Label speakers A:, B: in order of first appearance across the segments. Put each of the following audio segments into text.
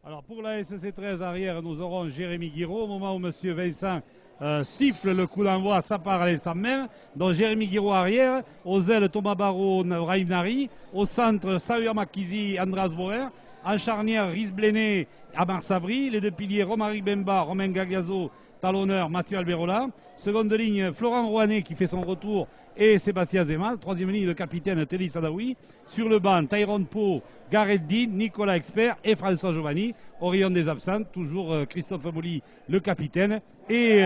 A: Alors pour la SC 13 arrière, nous aurons Jérémy Guiraud au moment où M. Vincent siffle le coup d'envoi, ça part à l'instant même. Donc Jérémy Guiraud arrière, aux ailes Thomas Barraud, Raïm Nari, au centre Sahuir Makizi, Andras Bauer, en charnière Riz Bléné, Amar Sabri, les deux piliers Romaric Bemba, Romain Gagliaso, talonneur Mathieu Alberola, seconde ligne Florent Rouanet qui fait son retour et Sébastien Zema, troisième ligne le capitaine Teddy Sadawi, sur le banc Tyrone Pau, Gareth Dean, Nicolas Expert et François Giovanni, au rayon des absents, toujours Christophe Molly le capitaine et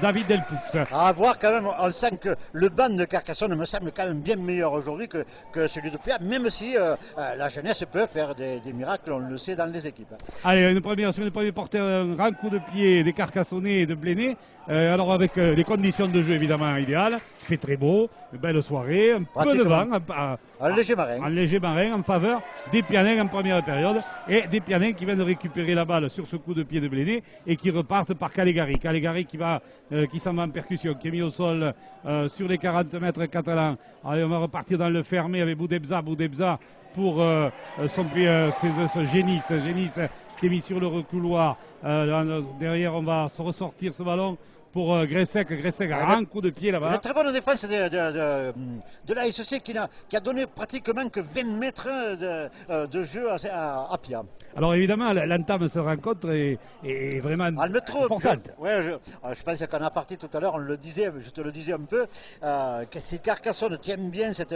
A: David Delpoux.
B: À voir quand même, on sent que le banc de Carcassonne me semble quand même bien meilleur aujourd'hui que celui de Pia, même si la jeunesse peut faire des miracles, on le sait dans les équipes.
A: Allez, sur une première portée, un grand coup de pied des Carcassonnais et de Bléné, alors avec les conditions de jeu évidemment idéales, il fait très beau, une belle soirée, un peu de vent,
B: un léger marin.
A: Un léger marin en faveur des Pianins en première période et des Pianins qui viennent de récupérer la balle sur ce coup de pied de Bléné et qui repartent par Calegari. Calegari qui s'en va en percussion, qui est mis au sol sur les 40 mètres catalans. Allez, on va repartir dans le fermé avec Boudebza pour ce Génis qui est mis sur le recouloir. Derrière, on va se ressortir ce ballon pour Gressec, un coup de pied là-bas.
B: Une très bonne défense de la SEC qui a donné pratiquement que 20 mètres de jeu à Pia.
A: Alors évidemment, l'entame de cette rencontre est vraiment importante.
B: Je pense qu'on a parti tout à l'heure, je te le disais un peu, que si Carcassonne tient bien cette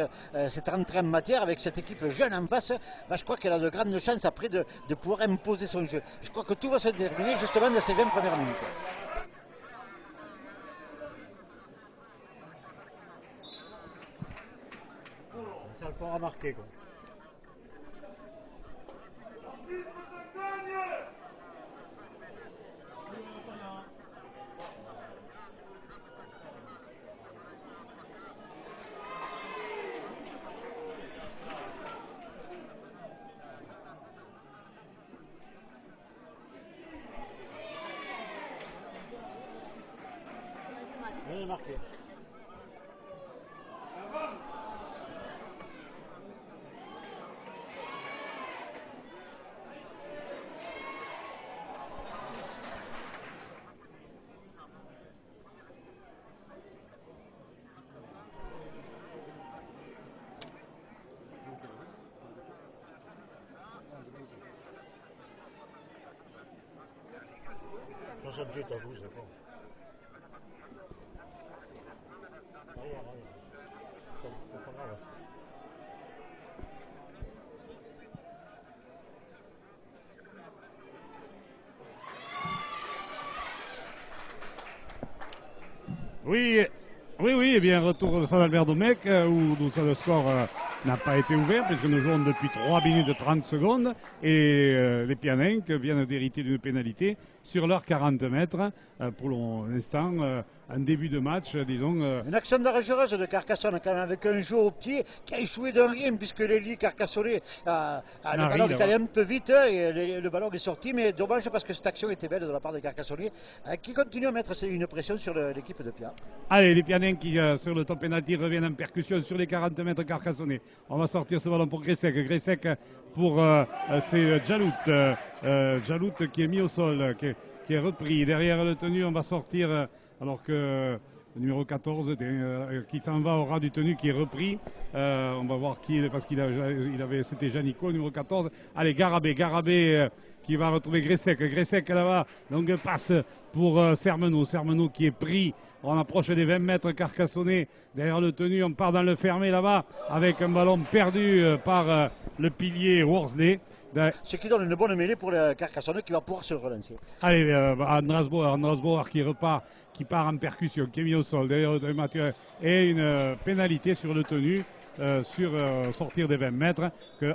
B: rentrée en matière avec cette équipe jeune en face, je crois qu'elle a de grandes chances après de pouvoir imposer son jeu. Je crois que tout va se terminer justement dans ces 20 premières minutes. Ça le fera remarquer, quoi. Bien marqué.
A: Oui, et bien retour au stade Albert Domecq où le score n'a pas été ouvert puisque nous jouons depuis 3 minutes 30 secondes et les Pianins viennent d'hériter d'une pénalité sur leurs 40 mètres pour l'instant. Un début de match, disons.
B: Une action dangereuse de Carcassonne quand même avec un jeu au pied qui a échoué d'un rien puisque l'Élie carcassonnais le ballon est allé un peu vite et le ballon est sorti, mais dommage parce que cette action était belle de la part des Carcassonnais qui continuent à mettre une pression sur l'équipe de Pia.
A: Allez, les Pianins qui sur le top penalty reviennent en percussion sur les 40 mètres Carcassonnais. On va sortir ce ballon pour Gressec pour c'est Jalout qui est mis au sol, qui est repris. Derrière le tenu, on va sortir alors que le numéro 14 qui s'en va au ras du tenu qui est repris. On va voir qui est parce c'était Janico, le numéro 14. Allez, Garabé qui va retrouver Gressec là-bas. Donc passe pour Sermeneau qui est pris. On approche des 20 mètres Carcassonnais. Derrière le tenu, on part dans le fermé là-bas avec un ballon perdu par le pilier Worsley.
B: Ce qui donne une bonne mêlée pour le Carcassonne qui va pouvoir se relancer.
A: Allez, Andras Bauer qui repart, qui part en percussion, qui est mis au sol derrière Mathieu et une pénalité sur le tenu. Sur sortir des 20 mètres que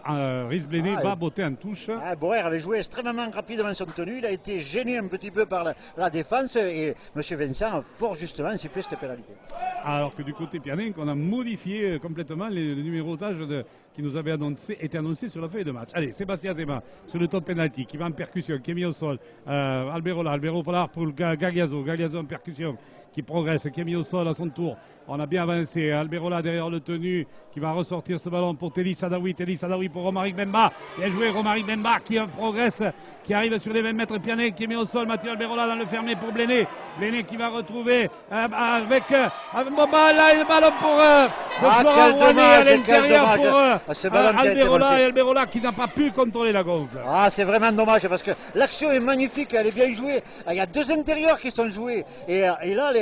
A: Riz Bléné va botter en touche.
B: Bauer avait joué extrêmement rapidement son tenue, il a été gêné un petit peu par la défense et M. Vincent a fort justement sifflé cette pénalité.
A: Alors que du côté Pianin, on a modifié complètement le numérotage qui nous avait été annoncé sur la feuille de match. Allez, Sébastien Zema sur le top penalty qui va en percussion, qui est mis au sol. Albero Pollard pour Gagliaso en percussion, qui progresse, qui est mis au sol à son tour. On a bien avancé. Alberola derrière le tenu qui va ressortir ce ballon pour Teddy Sadawi. Teddy Sadawi pour Romaric Bemba. Bien joué Romaric Bemba qui progresse, qui arrive sur les 20 mètres. Pianet qui est mis au sol. Mathieu Alberola dans le fermé pour Bléné. Bléné qui va retrouver avec le ballon pour Florent Rouanet à l'intérieur pour Alberola. Et Alberola qui n'a pas pu contrôler la gonfle.
B: Ah, c'est vraiment dommage parce que l'action est magnifique, elle est bien jouée. Il y a deux intérieurs qui sont joués. Et là,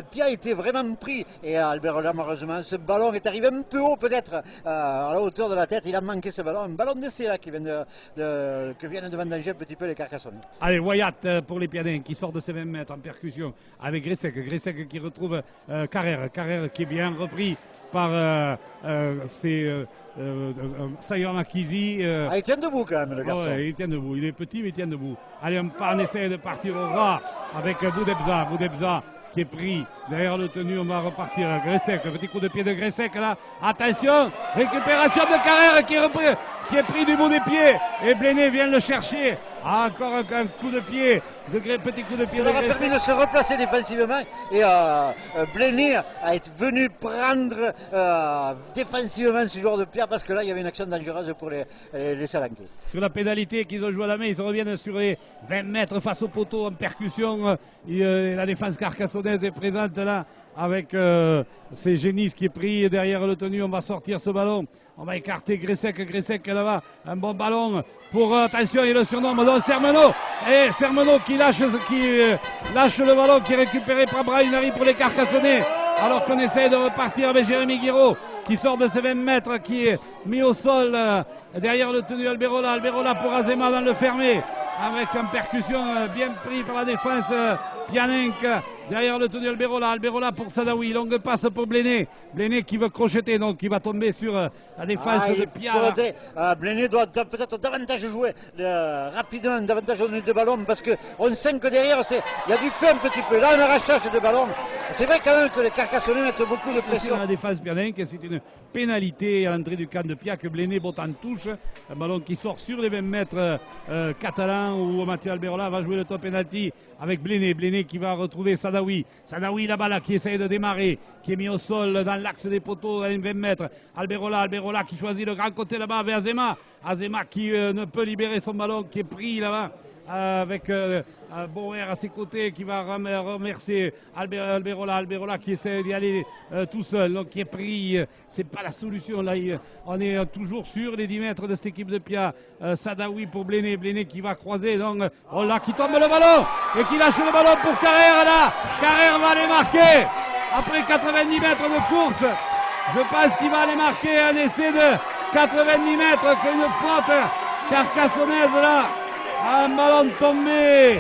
B: Pia était vraiment pris. Et Alberola, malheureusement, ce ballon est arrivé un peu haut peut-être à la hauteur de la tête. Il a manqué ce ballon. Un ballon d'essai là qui vient que viennent de vendanger un petit peu les Carcassonnais.
A: Allez, Wyatt pour les Pianins qui sort de ses 20 mètres en percussion avec Gressec. Gressec qui retrouve Carrère. Carrère qui est bien repris par Sayon Akizi.
B: Il tient debout quand même le garçon.
A: Ouais, il tient debout. Il est petit mais il tient debout. Allez, on essaie de partir au ras avec Boudebza. Boudebza qui est pris derrière le tenu, on va repartir. Gressec, le petit coup de pied de Gressec là. Attention, récupération de Carrère qui est pris du bout des pieds. Et Bléné vient le chercher. Encore un coup de pied, petit coup de pied.
B: Ça leur a permis de se replacer défensivement. Et Bléné a été venu prendre défensivement ce joueur de Pia parce que là il y avait une action dangereuse pour les Salanquais.
A: Sur la pénalité qu'ils ont joué à la main, ils reviennent sur les 20 mètres face au poteau en percussion. La défense carcassonnaise est présente là avec c'est Génis qui est pris derrière le tenu. On va sortir ce ballon. On va écarter Gressec là-bas. Un bon ballon pour, attention, il le surnomme donc Sermenot. Et Sermenot qui lâche le ballon qui est récupéré par Brainari pour les Carcassonnais. Alors qu'on essaie de repartir avec Jérémy Guiraud qui sort de ses 20 mètres, qui est mis au sol derrière le tenu Alberola. Alberola pour Azema dans le fermé. Avec une percussion bien pris par la défense Pianenc derrière le tenu Alberola. Alberola pour Sadawi, longue passe pour Bléné. Bléné qui veut crocheter, donc qui va tomber sur la défense de Pia.
B: Bléné doit peut-être davantage jouer rapidement, davantage donner de ballon parce qu'on sent que derrière il y a du feu un petit peu. Là on arrachage de ballon. C'est vrai quand même que les Carcassonnais mettent beaucoup de pression.
A: La défense Pianenc, c'est une pénalité à l'entrée du camp de Pia que Bléné botte en touche. Un ballon qui sort sur les 20 mètres catalans où Mathieu Alberola va jouer le top penalty avec Bléné. Bléné qui va retrouver Sadawi. Sadawi là-bas là, qui essaye de démarrer, qui est mis au sol dans l'axe des poteaux à 20 mètres. Alberola qui choisit le grand côté là-bas avec Azema. Azema qui ne peut libérer son ballon, qui est pris là-bas avec Bauer à ses côtés qui va remercier Alberola qui essaie d'y aller tout seul, donc qui est pris. C'est pas la solution là. On est toujours sur les 10 mètres de cette équipe de Pia. Sadawi pour Bléné qui va croiser, donc qui tombe le ballon et qui lâche le ballon pour Carrère là. Carrère va aller marquer après 90 mètres de course. Je pense qu'il va aller marquer un essai de 90 mètres, qu'une faute carcassonnaise là. Un ballon tombé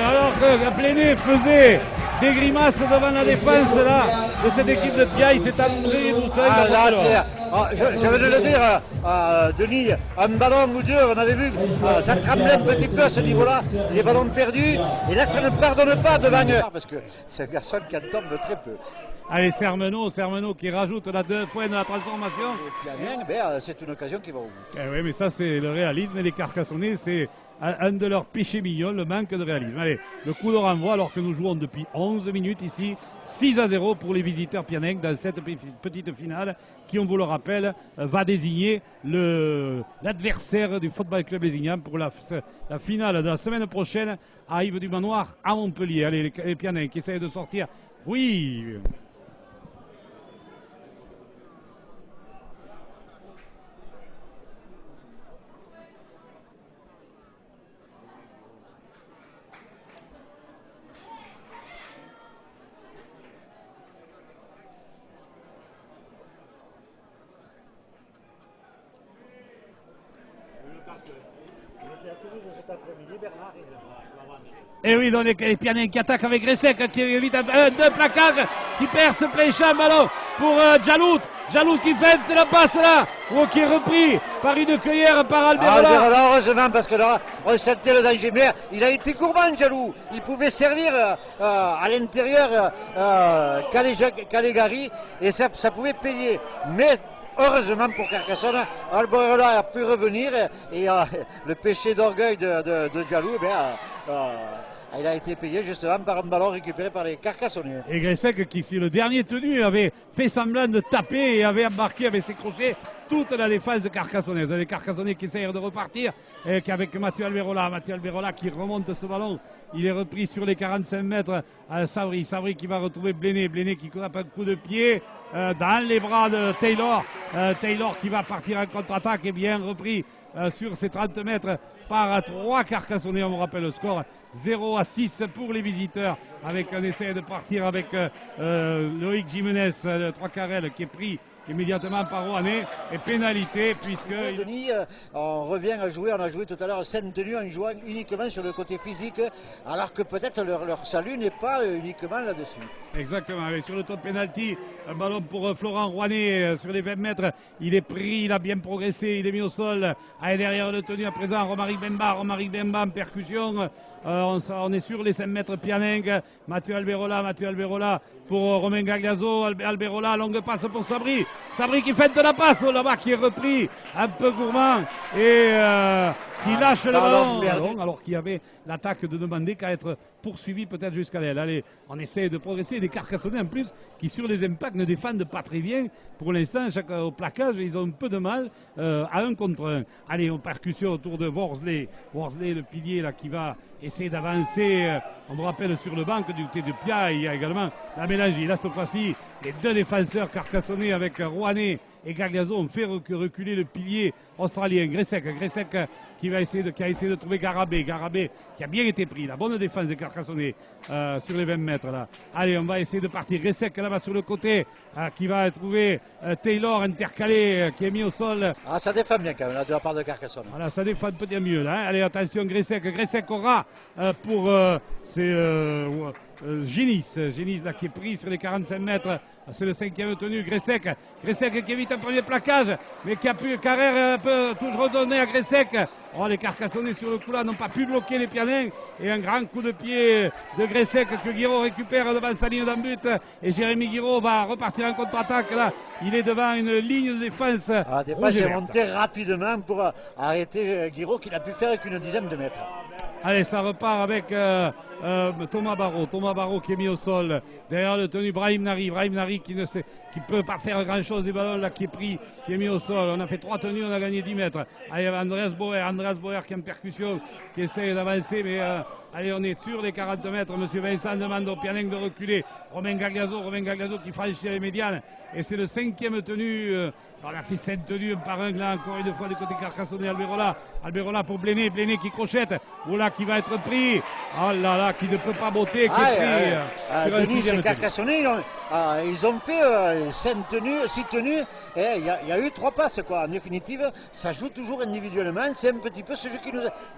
A: alors que Bléné faisait des grimaces devant la défense là, de cette équipe de Pia. Il s'est amouré doucement.
B: Je venais de le dire, Denis, un ballon ou deux, on avait vu, ça tremblait un petit peu à ce niveau-là, les ballons perdus, et là ça ne pardonne pas devant eux, parce que c'est un garçon qui en tombe très peu.
A: Allez, Sermenot qui rajoute la 2 points de la transformation.
B: C'est une occasion qui va au bout.
A: Oui, mais ça c'est le réalisme, et les Carcassonnais, c'est un de leurs péchés mignons, le manque de réalisme. Allez, le coup de renvoi alors que nous jouons depuis 11 minutes ici, 6-0 pour les visiteurs Pianenc dans cette petite finale qui, on vous le rappelle, va désigner l'adversaire du Football Club Lézignan pour la finale de la semaine prochaine à Yves du Manoir à Montpellier. Allez, les Pianenc qui essayent de sortir. Oui. Et oui, donc les Pianenc qui attaquent avec Gressec qui évite deux plaquages, qui perd ce plein ballon pour Djalout. Djalout qui fait la passe là, qui est repris par une cueillère par Alberola.
B: Heureusement, parce que là, on sentait le danger. Mais il a été gourmand, Djalout. Il pouvait servir à l'intérieur Caligari et ça pouvait payer. Mais heureusement pour Carcassonne, Alberola a pu revenir et le péché d'orgueil de Djalout, il a été payé justement par un ballon récupéré par les Carcassonnais.
A: Et Gressec qui sur le dernier tenu avait fait semblant de taper et avait embarqué avec ses crochets toute la défense carcassonnaise. Les Carcassonnais qui essayent de repartir et qu'avec Mathieu Alberola qui remonte ce ballon, il est repris sur les 45 mètres à Sabri qui va retrouver Bléné qui frappe un coup de pied dans les bras de Taylor. Taylor qui va partir en contre-attaque et bien repris sur ces 30 mètres par 3 Carcassonnais. On me rappelle le score 0-6 pour les visiteurs avec un essai de partir avec Loïc Jimenez, le 3 Carrel qui est pris immédiatement par Rouanet et pénalité puisque...
B: Denis, on revient à jouer, on a joué tout à l'heure scène tenue en jouant uniquement sur le côté physique alors que peut-être leur salut n'est pas uniquement là-dessus.
A: Exactement, avec sur le top penalty, un ballon pour Florent Rouanet sur les 20 mètres, il est pris, il a bien progressé, il est mis au sol, derrière le tenu à présent Romaric Bemba en percussion, on est sur les 5 mètres Pianing, Mathieu Alberola pour Romain Gagliaso, Alberola, longue passe pour Sabri qui fait de la passe là-bas, qui est repris, un peu gourmand et qui lâche le ballon alors qu'il y avait l'attaque de demander qu'à être poursuivi peut-être jusqu'à l'aile. Allez, on essaie de progresser. Des Carcassonnais en plus qui sur les impacts ne défendent pas très bien. Pour l'instant, au plaquage, ils ont un peu de mal à 1 contre 1. Allez, on percussion autour de Worsley. Worsley, le pilier là, qui va essayer d'avancer. On me rappelle sur le banc du côté de Pia, il y a également la mélangie. Là, cette fois-ci, les 2 défenseurs carcassonnais avec Rouanet et Gagliaso ont fait reculer le pilier australien. Gressec qui a essayé de trouver Garabé qui a bien été pris. La bonne défense des Carcassonnais sur les 20 mètres là. Allez, on va essayer de partir. Gressec là-bas sur le côté qui va trouver Taylor intercalé qui est mis au sol.
B: Ah, ça défend bien quand même là, de la part de Carcassonne.
A: Voilà, ça défend peut-être mieux là. Allez, attention, Gressec aura pour Génis là qui est pris sur les 45 mètres. C'est le 5e tenu, Gressec qui évite un premier plaquage, mais qui a pu, Carrère peut toujours redonner à Gressec. Oh, les Carcassonnais sur le coup là n'ont pas pu bloquer les Pianins et un grand coup de pied de Gressec que Guiraud récupère devant sa ligne d'en but et Jérémy Guiraud va repartir en contre-attaque là. Il est devant une ligne de défense.
B: La défense est montée rapidement pour arrêter Guiraud qui n'a pu faire qu'une dizaine de mètres.
A: Allez, ça repart avec Thomas Barrault qui est mis au sol. Derrière le tenu Brahim Nari qui peut pas faire grand chose du ballon là qui est pris, qui est mis au sol. On a fait 3 tenues, on a gagné 10 mètres. Allez, Andreas Bauer qui est en percussion, qui essaie d'avancer, mais allez, on est sur les 40 mètres. Monsieur Vincent demande au Pianin de reculer. Romain Gagliaso qui franchit les médianes. Et c'est le 5e tenu. On a fait 7 tenues par un là, encore une fois du côté Carcassonnais. Alberola pour Bléné qui crochette. Oula qui va être pris. Oh là là, qui ne peut pas botter, qui est pris sur un 6e
B: Carcassonnais, ils ont fait 6 tenues. Et il y a eu 3 passes quoi. En définitive, ça joue toujours individuellement. C'est un petit peu ce jeu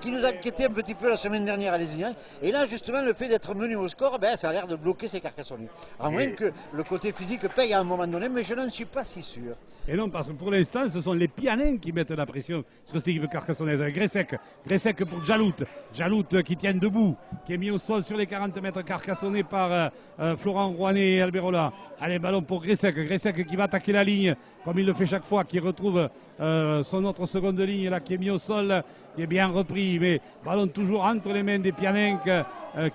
B: qui nous inquiétait un petit peu la semaine dernière à Lézignan. Et là, justement, le fait d'être mené au score, ça a l'air de bloquer ces Carcassonnais. À moins que le côté physique paye à un moment donné, mais je n'en suis pas si sûr.
A: Et non, parce que pour l'instant, ce sont les Pianins qui mettent la pression sur cette équipe carcassonnaise. Gressec pour Jalout qui tient debout, qui est mis au sol sur les 40 mètres carcassonnés par Florent Rouanet et Alberola. Allez, ballon pour Gressec qui va attaquer la ligne, comme il le fait chaque fois, qui retrouve son autre seconde ligne là, qui est mis au sol, qui est bien repris, mais ballon toujours entre les mains des Pianins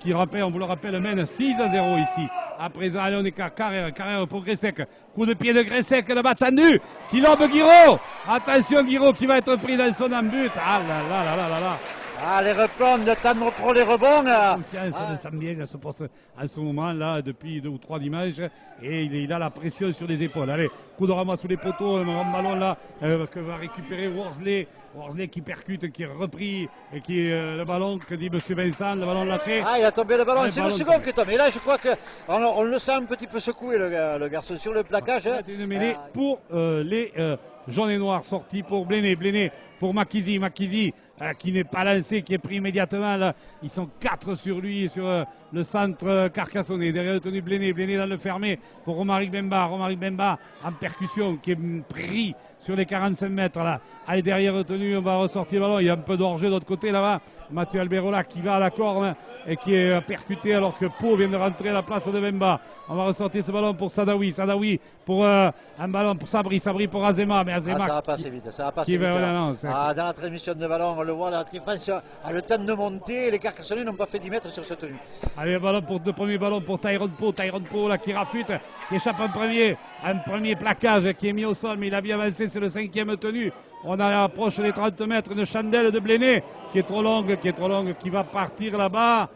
A: qui, on vous le rappelle, mène 6-0 ici. À présent, allez, on est qu'à Carrère pour Gressec. Coup de pied de Gressec, le bas tendu, qui lobe Guiraud. Attention, Guiraud qui va être pris dans son embut. Ah là là là là là là.
B: Ah, les rebonds, ne tendre trop les rebonds.
A: Confiance de Sambieng se pose en ce moment là depuis 2 ou 3 dimanches et il a la pression sur les épaules. Allez, coup de ramasse sous les poteaux, un ballon là que va récupérer Worsley qui percute, qui est repris et qui est le ballon que dit M. Vincent, le ballon lâché.
B: Ah, il a tombé le ballon, c'est le second qui tombe. Et là, je crois qu'on le sent un petit peu secoué le garçon sur le plaquage.
A: C'est une mêlée pour les jaunes et noirs sortis pour Bléné pour Makizi qui n'est pas lancé, qui est pris immédiatement là. Ils sont 4 sur lui, sur le centre carcassonnais. Derrière le tenu Bléné dans le fermé pour Romaric Bemba en percussion qui est pris sur les 45 mètres là. Allez, derrière le tenu, on va ressortir le ballon. Il y a un peu d'orgeux de l'autre côté là-bas. Mathieu Alberola qui va à la corne et qui est percuté alors que Pau vient de rentrer à la place de Bemba. On va ressortir ce ballon pour Sadawi pour un ballon pour Sabri pour Azema, mais Azema
B: ça va passer vite, ça va passer vite.
A: Gressec.
B: Ah, dans la transmission de ballon, on le voit, la défense a le temps de monter et les Carcassonnais n'ont pas fait 10 mètres sur cette tenue.
A: Allez, le premier ballon pour Tyrone Poe là qui rafute, qui échappe un premier plaquage qui est mis au sol, mais il a bien avancé, c'est le 5e tenu. On approche les 30 mètres, une chandelle de Bléné qui est trop longue, qui va partir là-bas.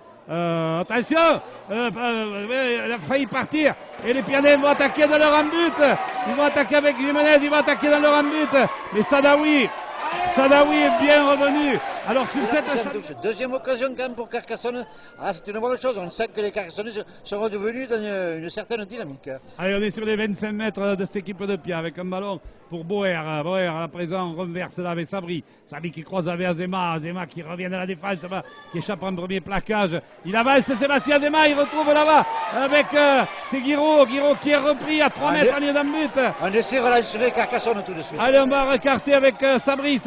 A: Attention, il a failli partir et les Pianais vont attaquer dans leur but. Ils vont attaquer avec Jimenez, ils vont attaquer dans leur but. Mais Sadawi est bien revenu. Alors sur cette
B: deuxième occasion quand même pour Carcassonne, c'est une bonne chose. On sent que les Carcassonnais sont redevenus dans une certaine dynamique.
A: Allez, on est sur les 25 mètres de cette équipe de Pia avec un ballon pour Boer. Boer à présent renverse là avec Sabri. Sabri qui croise avec Azema. Azema qui revient dans la défense, qui échappe un premier plaquage. Il avance Sébastien Azema, il retrouve là-bas avec c'est Guiraud qui est repris à 3 mètres en ligne d'un but.
B: On essaie de relancer Carcassonne tout de suite.
A: Allez, on va recarter avec Sabri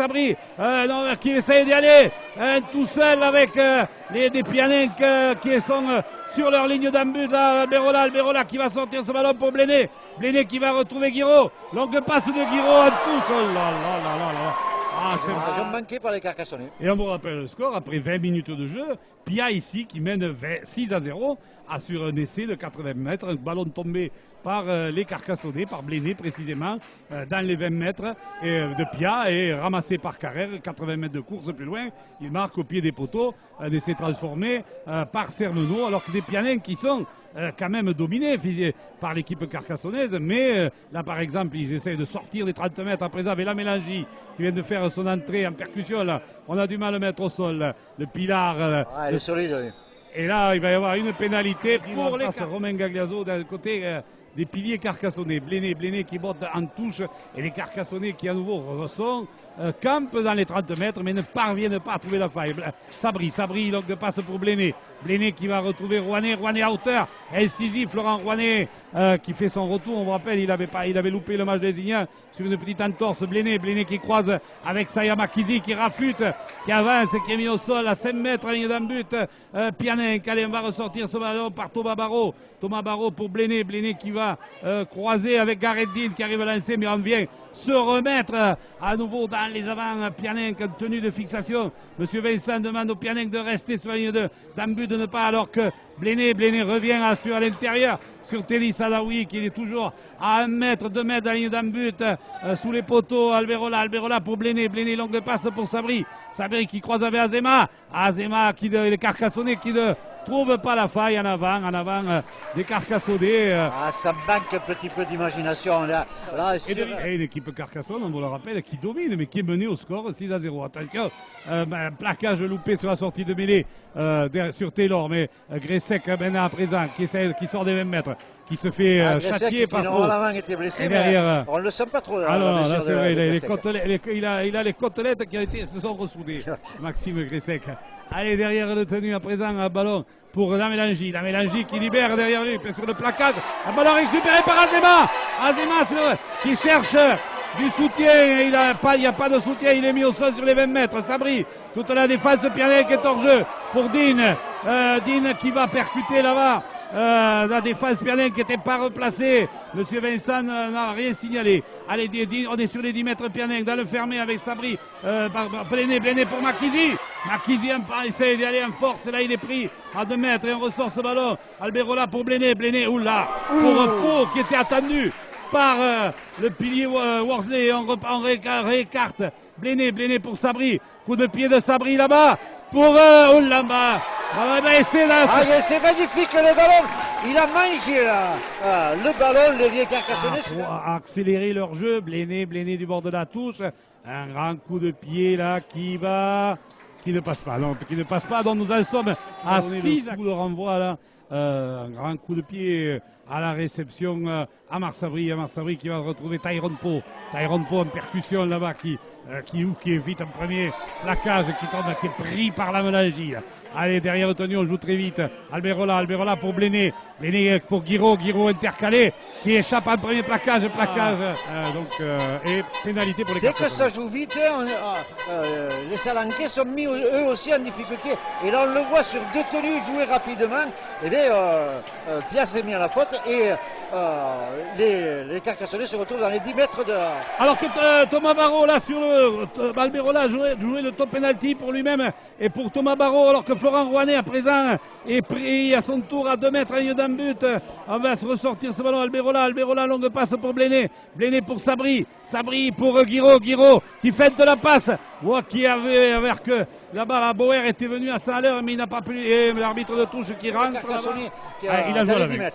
A: qui essaye d'y aller tout seul avec des Pianins qui sont sur leur ligne d'un but. Alberola qui va sortir ce ballon pour Bléné qui va retrouver Guiraud. Longue passe de Guiraud en touche. Oh là là là là là.
B: C'est une occasion manquée par les Carcassonnais.
A: Et on vous rappelle le score après 20 minutes de jeu. Pia ici qui mène 6-0 sur un essai de 80 mètres. Un ballon tombé par les Carcassonnais, par Bléné précisément, dans les 20 mètres de Pia et ramassé par Carrère, 80 mètres de course plus loin. Il marque au pied des poteaux, un essai transformé par Cermenot, alors que des Pianins qui sont quand même dominés par l'équipe carcassonnaise, mais là par exemple ils essayent de sortir les 30 mètres à présent avec la Mélangie qui vient de faire son entrée en percussion. Là, on a du mal à le mettre au sol, le Pilar.
B: Il est solide, oui.
A: Et là il va y avoir une pénalité pour les Romain Gagliaso d'un côté des piliers carcassonnais. Bléné qui botte en touche et les Carcassonnais qui à nouveau campent dans les 30 mètres mais ne parviennent pas à trouver la faille. Sabri longue passe pour Bléné qui va retrouver Rouanet à hauteur. El-Sisi, Florent Rouanet qui fait son retour. On vous rappelle, il avait loupé le match des Ignats sur une petite entorse. Bléné qui croise avec Sayama Kizi qui rafute, qui avance, qui est mis au sol à 5 mètres en ligne d'un but. Pianin, allez, on va ressortir ce ballon par Thomas Barrault pour Bléné qui va croiser avec Gareth Dean qui arrive à lancer, mais on vient se remettre à nouveau dans les avants. Pianin en tenue de fixation. Monsieur Vincent demande au Pianin de rester sur la ligne d'un but, de ne pas, alors que Bléné revient à l'intérieur sur Telly Sadawi qui est toujours à 1 mètre, 2 mètres de la ligne d'un but sous les poteaux. Alberola pour Bléné, longue passe pour Sabri qui croise avec Azema les Carcassonnais qui ne trouve pas la faille en avant des Carcassonnais.
B: Ça manque un petit peu d'imagination là.
A: Et l'équipe Carcassonne, on vous le rappelle, qui domine mais qui est menée au score 6-0. Attention, plaquage loupé sur la sortie de mêlée sur Taylor, mais Gressec maintenant à présent qui sort des 20 mètres, qui se fait châtier par trop.
B: Était blessé,
A: derrière,
B: on ne le sent pas trop.
A: Alors là c'est vrai, il a les côtelettes qui se sont ressoudées. Maxime Gressec. Allez, derrière le tenu à présent, un ballon pour la Mélangie qui libère derrière lui, sur le plaquage. Un ballon récupéré par Azema qui cherche du soutien. Il n'y a pas de soutien, il est mis au sol sur les 20 mètres. Sabri, toute la défense Pianin qui est hors jeu pour Dean. Dean qui va percuter là-bas. La défense Pianin qui n'était pas replacée. Monsieur Vincent n'a rien signalé. Allez, on est sur les 10 mètres Pianin dans le fermé avec Sabri. Bléné pour Makizi essaie d'y aller en force. Là il est pris à 2 mètres et on ressort ce ballon. Alberola pour Bléné, oula, pour Pau qui était attendu par le pilier Worsley. On réécarte Bléné pour Sabri. Coup de pied de Sabri là-bas pour Oulamba.
B: C'est magnifique le ballon. Il a mangé là. Le ballon, le vieux Carcassonnais.
A: Pour accélérer leur jeu, Bléné du bord de la touche. Un grand coup de pied là qui ne passe pas. Donc nous en sommes à 6 coups de renvoi là. Un grand coup de pied à la réception à Marsabri qui va retrouver Tyrone Poe en percussion là-bas qui évite un premier plaquage qui est pris par la Mélangie. Allez, derrière retenu, on joue très vite. Alberola pour Bléné pour Guiraud intercalé qui échappe à un premier plaquage. Et pénalité pour les Carcassonnais.
B: Dès que ça joue vite, les Salanquais sont mis eux aussi en difficulté. Et là on le voit sur 2 tenues jouer rapidement. Et Pia s'est mis à la faute et les Carcassonnais se retrouvent dans les 10 mètres de...
A: Alors que Thomas Barrault là sur le Alberola jouait le top penalty pour lui-même et pour Thomas Barrault, alors que Florent Rouanet à présent est pris à son tour à 2 mètres à ligne d'un but. On va se ressortir ce ballon. Alberola, longue passe pour Bléné pour Sabri pour Guiraud qui fait de la passe. Qui avait avec que là-bas Bauer était venu à ça à l'heure mais il n'a pas pu, et l'arbitre de touche qui rentre il a joué à la main.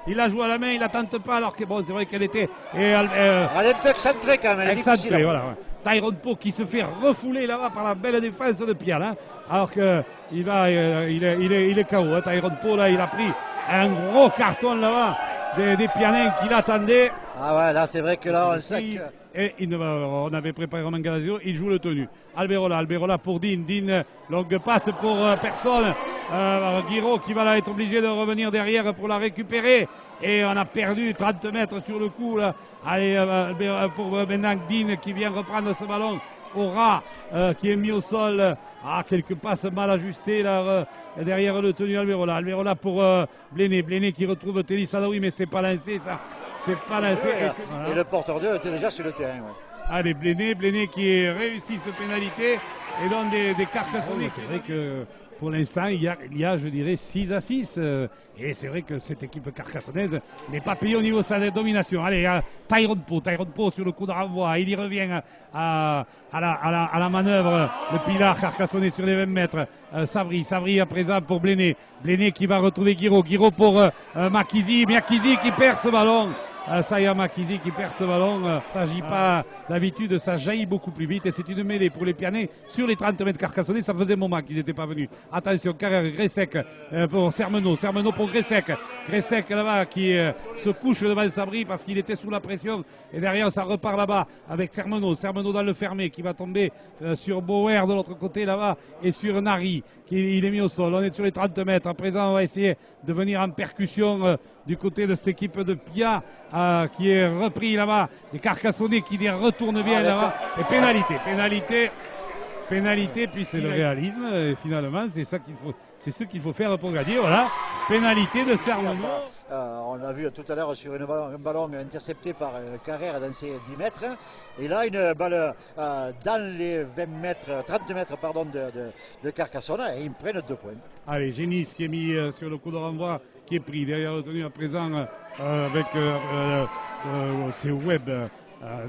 A: Il a joué à la main, il la tente pas alors que bon c'est vrai qu'elle était
B: elle est un peu excentrée quand même, elle est difficile.
A: Voilà, ouais. Tyrone Poe qui se fait refouler là-bas par la belle défense de Pia là, alors que il est KO. Hein. Tyrone Poe là il a pris un gros carton là-bas des Pianins qui l'attendaient.
B: Ah ouais, là c'est vrai que là on sait que...
A: Et on avait préparé Romain Galasio, il joue le tenu. Alberola pour Dean, longue passe pour personne. Guiraud qui va être obligé de revenir derrière pour la récupérer. Et on a perdu 30 mètres sur le coup. Là. Allez, pour maintenant Dean qui vient reprendre ce ballon. Aura qui est mis au sol. Quelques passes mal ajustées là, derrière le tenu Alberola pour Bléné qui retrouve Télis Sadaoui, mais c'est pas lancé ça. C'est pas lancé.
B: Et le porteur d'eux était déjà sur le terrain. Ouais.
A: Allez, Bléné qui réussit cette pénalité et donne des Carcassonnais. C'est vrai que pour l'instant, il y a, je dirais, 6-6. Et c'est vrai que cette équipe carcassonnaise n'est pas payée au niveau de sa domination. Allez, Tyrone Poe sur le coup de renvoi. Il y revient à la manœuvre. Le pilar carcassonnais sur les 20 mètres. Sabri à présent pour Bléné qui va retrouver Guiraud pour Makizi qui perd ce ballon. Saya Makizi qui perd ce ballon. Ça n'agit pas d'habitude, ça jaillit beaucoup plus vite et c'est une mêlée pour les Pianais sur les 30 mètres carcassonnais. Ça faisait un moment qu'ils n'étaient pas venus. Attention, carrière Gressec pour Sermenot pour Gressec là-bas qui se couche devant Sabri parce qu'il était sous la pression et derrière ça repart là-bas avec Sermenot dans le fermé qui va tomber sur Bauer de l'autre côté là-bas et sur Nari il est mis au sol. On est sur les 30 mètres. À présent on va essayer de venir en percussion du côté de cette équipe de Pia qui est repris là-bas, les Carcassonnais qui les retournent bien là-bas, et pénalité, puis c'est le réalisme, et finalement c'est ce qu'il faut faire pour gagner, voilà, pénalité de Sermenot.
B: On l'a vu tout à l'heure sur un ballon intercepté par Carrère dans ses 10 mètres, et là une balle dans les 30 mètres pardon, de Carcassonne, et ils prennent 2 points.
A: Allez, Génis qui est mis sur le coup de renvoi, qui est pris derrière le tenu à présent avec c'est Webb.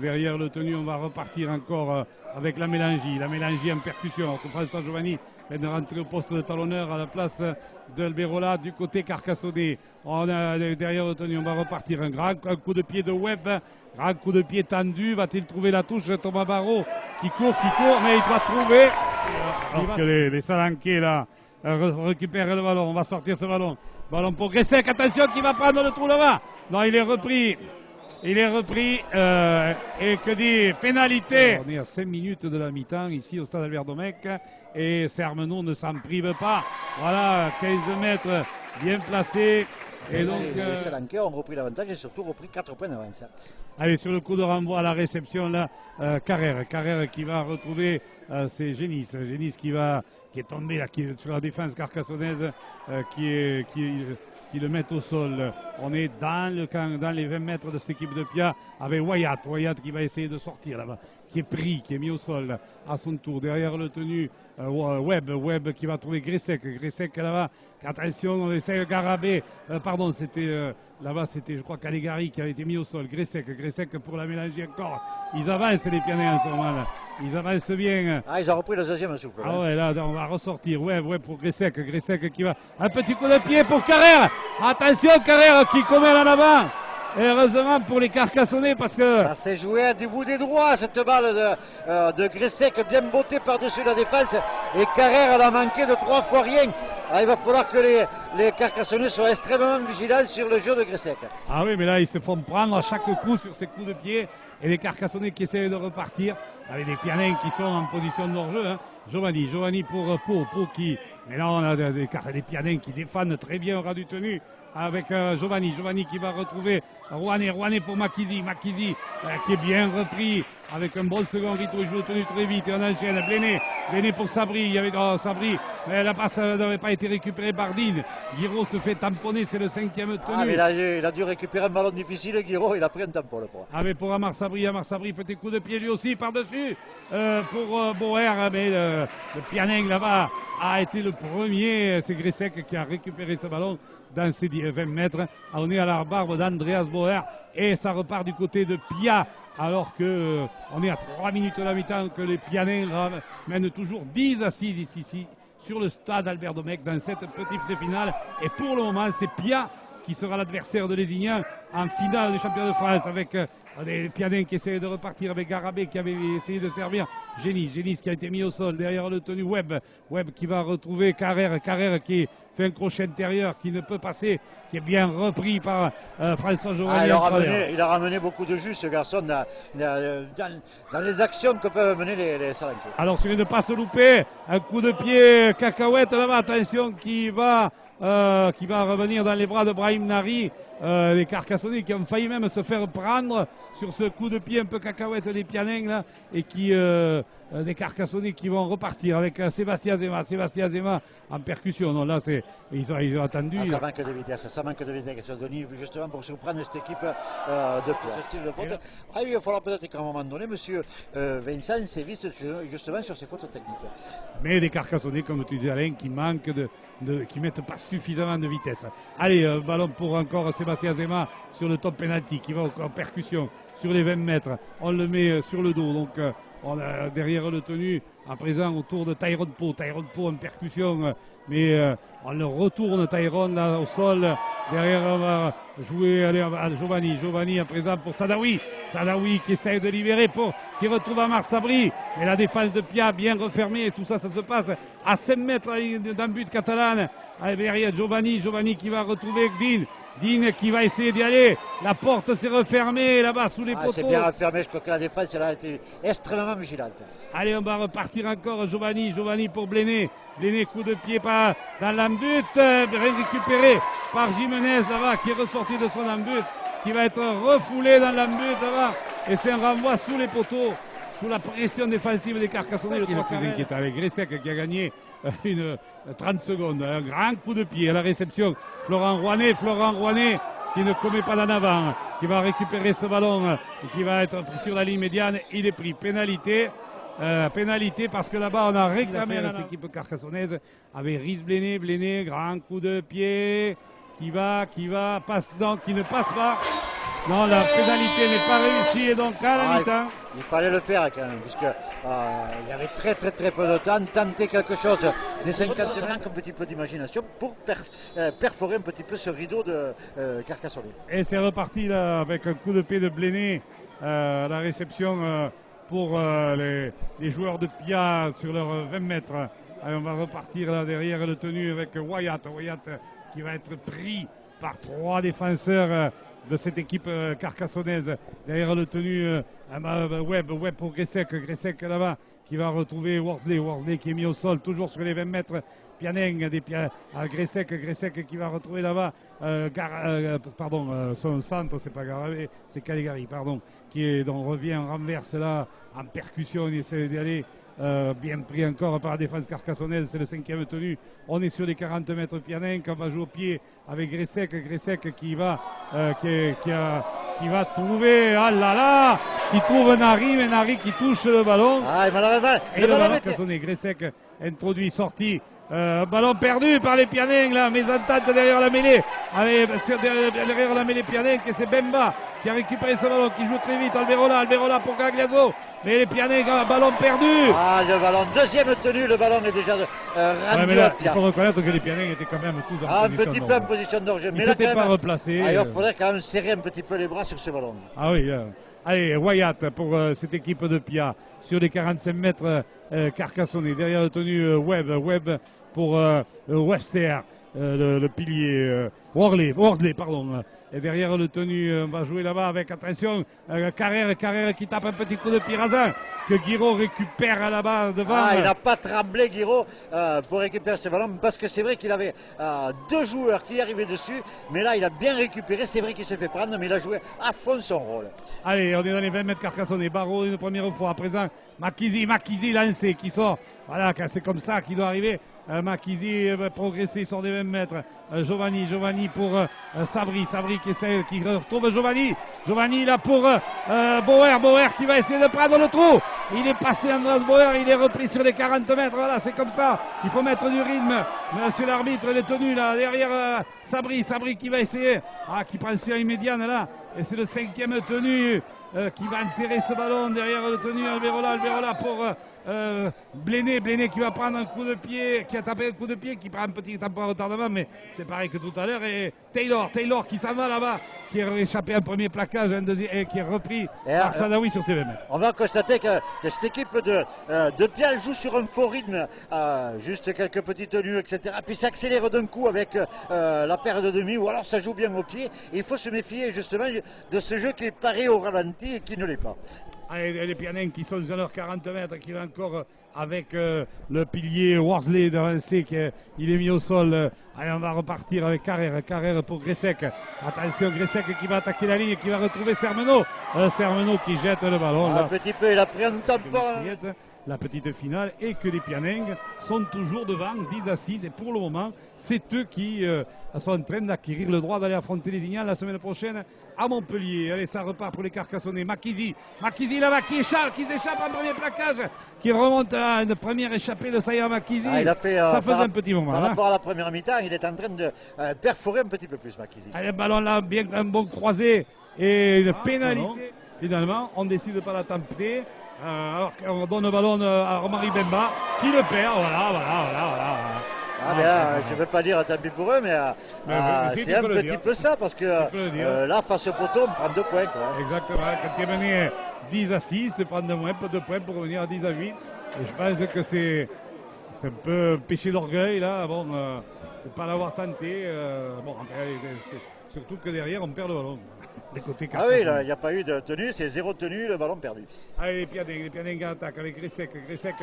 A: Derrière le tenu, on va repartir encore avec la Mélangie en percussion. François Giovanni vient de rentrer au poste de talonneur à la place d'Alberola du côté carcassonnais. On a derrière le tenu, on va repartir un coup de pied de Webb, grand coup de pied tendu. Va-t-il trouver la touche? Thomas Barrault qui court, mais il doit trouver. Alors que les Salanquais là récupèrent le ballon, on va sortir ce ballon. Ballon pour Gressec, attention qui va prendre le trou là-bas. Non, il est repris et que dit pénalité. On est à 5 minutes de la mi-temps ici au stade Albert Domecq et Sermenot ne s'en prive pas. Voilà, 15 mètres bien placés. Et donc,
B: les Salanquais ont repris l'avantage et surtout repris 4 points d'avance.
A: Allez, sur le coup de renvoi à la réception là, Carrère qui va retrouver c'est Génis qui est tombé là, qui est sur la défense carcassonnaise qui le met au sol. On est dans les 20 mètres de cette équipe de Pia avec Wyatt qui va essayer de sortir là-bas, qui est mis au sol à son tour. Derrière le tenu, Webb qui va trouver Gressec là-bas. Attention, on essaie Garabé. Là-bas, c'était je crois Caligari qui avait été mis au sol. Gressec pour la mélanger encore. Ils avancent les Pianais en ce moment-là. Ils avancent bien.
B: Ils ont repris le 16e souffle.
A: Ah ouais, là, on va ressortir. Ouais, pour Gressec qui va. Un petit coup de pied pour Carrère. Attention, Carrère qui commet en avant. Et heureusement pour les Carcassonnais parce que...
B: Ça s'est joué du bout des droits cette balle de Gressec bien bottée par-dessus la défense. Et Carrère elle a manqué de 3 fois rien. Il va falloir que les Carcassonnais soient extrêmement vigilants sur le jeu de Gressec.
A: Ah oui, mais là ils se font prendre à chaque coup sur ces coups de pied. Et les Carcassonnais qui essayent de repartir avec des Pianins qui sont en position de leur jeu. Hein. Giovanni pour Pau qui... Mais là on a des Pianins qui défendent très bien au ras du tenu. Avec Giovanni qui va retrouver Rouanet pour Makizi qui est bien repris avec un bon second rito, il joue le tenu très vite et on enchaîne. Bléné pour Sabri, il y avait Sabri, mais la passe n'avait pas été récupérée par Dean Guiraud se fait tamponner, c'est le 5e tenu.
B: Ah, mais il a dû récupérer un ballon difficile, Guiraud, il a pris un tampon le point.
A: Ah, mais pour Amar Sabri, petit coup de pied lui aussi par-dessus pour Boer, mais le Pianing là-bas a été le premier. C'est Gressek qui a récupéré ce ballon dans ses 20 mètres. On est à la barbe d'Andreas Boer et ça repart du côté de Pia. Alors que on est à 3 minutes de la mi-temps, que les Pianins mènent toujours 10-6 ici sur le stade Albert Domecq dans cette petite finale. Et pour le moment, c'est Pia qui sera l'adversaire de Lézignan en finale des championnats de France, avec des Pianins qui essaient de repartir, avec Garabé qui avait essayé de servir Génis qui a été mis au sol derrière le tenu Webb qui va retrouver Carrère qui fait un crochet intérieur, qui ne peut passer, qui est bien repris par François Giovanni.
B: Il a ramené beaucoup de jus, ce garçon, dans les actions que peuvent mener les Salenquais.
A: Alors sur une passe loupée, un coup de pied cacahuète là-bas, attention, qui va revenir dans les bras de Brahim Nari. Les Carcassonnais qui ont failli même se faire prendre sur ce coup de pied un peu cacahuète des Pianins là, et qui des Carcassonnais qui vont repartir avec Sébastien Zema en percussion. Non, là ils ont attendu.
B: Ça manque de vitesse, Denis, justement pour surprendre cette équipe de ce style de faute. Il va falloir peut-être qu'à un moment donné, monsieur Vincent sévisse justement sur ses fautes techniques.
A: Mais des Carcassonnais, comme tu disais Alain, qui manquent qui mettent pas suffisamment de vitesse. Allez, ballon pour encore Sébastien Zema sur le top penalty qui va en percussion sur les 20 mètres. On le met sur le dos, donc on a derrière le tenu à présent autour de Tyrone Poe en percussion, mais on le retourne Tyrone là au sol. Derrière on va jouer à Giovanni à présent pour Sadawi qui essaye de libérer qui retrouve Amar Sabri, et la défense de Pia bien refermée, et tout ça se passe à 5 mètres d'un but catalan. Derrière Giovanni qui va retrouver Dean qui va essayer d'y aller. La porte s'est refermée là-bas sous les poteaux.
B: C'est bien refermé, je crois que la défense elle a été extrêmement vigilante.
A: Allez, on va repartir encore. Giovanni pour Bléné, coup de pied dans l'embut, récupéré par Jimenez là-bas, qui est ressorti de son embut, qui va être refoulé dans l'embut là-bas, et c'est un renvoi sous les poteaux, sous la pression défensive des Carcassonnais. Le 3 qui est avec Gressek qui a gagné 30 secondes. Un grand coup de pied à la réception. Florent Rouanet qui ne commet pas d'en avant, qui va récupérer ce ballon et qui va être pris sur la ligne médiane. Il est pris pénalité parce que là-bas on a réclamé à cette équipe carcassonnaise avec Rhys Bléné, grand coup de pied qui ne passe pas. Non, la pénalité n'est pas réussie, et donc à la mi-temps.
B: Il fallait le faire quand même, puisque il y avait très peu de temps, tenter quelque chose des 50 manque un petit peu d'imagination pour perforer un petit peu ce rideau de Carcassonne.
A: Et c'est reparti là avec un coup de pied de Bléné à la réception pour les joueurs de Pia sur leurs 20 mètres. Allez, on va repartir là derrière le tenu avec Wyatt qui va être pris par 3 défenseurs de cette équipe carcassonnaise. Derrière le tenu Webb pour Gressek là-bas qui va retrouver Worsley qui est mis au sol toujours sur les 20 mètres. Pianing Gressek qui va retrouver là-bas son centre, c'est pas Garabé, c'est Caligari donc revient en renverse là en percussion, il essaie d'y aller. Bien pris encore par la défense carcassonnaise, c'est le 5e tenu. On est sur les 40 mètres. Pianin qu'on va jouer au pied avec Gressek qui va trouver, qui trouve Nari qui touche le ballon. Et le ballon carcassonné. Gressek introduit, sorti. Ballon perdu par les Pianins là, mésentente derrière la mêlée. Derrière la mêlée Pianin, que c'est Bemba qui a récupéré ce ballon, qui joue très vite. Alberola pour Gagliaso. Mais les Pianins, ballon perdu.
B: Le ballon, deuxième tenue, le ballon est déjà rendu à Pia.
A: Il faut reconnaître que les Pianins étaient quand même tous
B: en position d'origine.
A: Ils ne s'étaient pas replacés.
B: Il faudrait quand même serrer un petit peu les bras sur ce ballon.
A: Ah oui. Allez, Wyatt pour cette équipe de Pia sur les 45 mètres carcassonnés. Derrière le tenu Webb pour Webster, le pilier Worsley, pardon. Et derrière le tenu, on va jouer là-bas avec, attention, Carrère qui tape un petit coup de pied rasant, que Guiraud récupère là-bas devant.
B: Ah, il n'a pas tremblé, Guiraud, pour récupérer ce ballon, parce que c'est vrai qu'il avait deux joueurs qui arrivaient dessus, mais là, il a bien récupéré. C'est vrai qu'il s'est fait prendre, mais il a joué à fond son rôle.
A: Allez, on est dans les 20 mètres Carcassonne. Barreau une première fois. À présent, Macchizi lancé qui sort. Voilà, c'est comme ça qu'il doit arriver. Macchizi progresser, sort des 20 mètres. Giovanni pour Sabri qui essaie, qui retrouve Giovanni là pour Bauer qui va essayer de prendre le trou. Il est passé Andreas Bauer, il est repris sur les 40 mètres. Voilà, c'est comme ça. Il faut mettre du rythme. Monsieur l'arbitre, il est tenu là derrière Sabri qui va essayer. Qui prend sur l'immédiane là. Et c'est le 5e tenu qui va enterrer ce ballon derrière le tenu. Alberola pour Bléné qui va prendre un coup de pied, qui a tapé un coup de pied, qui prend un petit temps de retardement, mais c'est pareil que tout à l'heure. Et Taylor qui s'en va là-bas, qui a échappé un premier plaquage, un deuxième, et qui est repris par Sadawi sur ses 20 mètres.
B: On va constater que cette équipe de Pial joue sur un faux rythme, juste quelques petites tenues, etc. Puis s'accélère d'un coup avec la paire de demi, ou alors ça joue bien au pied. Il faut se méfier justement de ce jeu qui paraît au ralenti et qui ne l'est pas.
A: Allez, les Pianins qui sont dans leurs 40 mètres, qui va encore avec le pilier Worsley d'avancée, il est mis au sol. Allez, on va repartir avec Carrère pour Gressec. Attention, Gressec qui va attaquer la ligne, qui va retrouver Sermenot. Sermenot qui jette le ballon.
B: Un petit peu, il a pris un tampon.
A: La petite finale, et que les Pianins sont toujours devant 10-6, et pour le moment c'est eux qui sont en train d'acquérir le droit d'aller affronter les Ignales la semaine prochaine à Montpellier. Allez, ça repart pour les Carcassonnais. Macchizi là-bas qui s'échappe en premier plaquage, qui remonte à une première échappée de Saïa Macchizi.
B: Il a fait,
A: ça faisait un petit moment.
B: Par rapport à la première mi-temps, il est en train de perforer un petit peu plus Macchizi.
A: Allez, le ballon là, bien un bon croisé et une pénalité. Finalement, on décide de ne pas la tamper. Alors qu'on donne le ballon à Romari Bemba qui le perd, voilà.
B: Je ne veux pas dire tant pis pour eux, mais c'est un petit peu ça, parce que là, face au poteau, on prend 2 points. Quoi.
A: Exactement, quand tu es mené 10-6, tu prends 2 points pour revenir à 10-8. Et je pense que c'est un peu péché d'orgueil, là, de ne pas l'avoir tenté. Surtout que derrière, on perd le ballon.
B: Oui, il n'y a pas eu de tenue, c'est 0 tenue, le ballon perdu.
A: Allez, les Pianins qui attaquent avec Gressec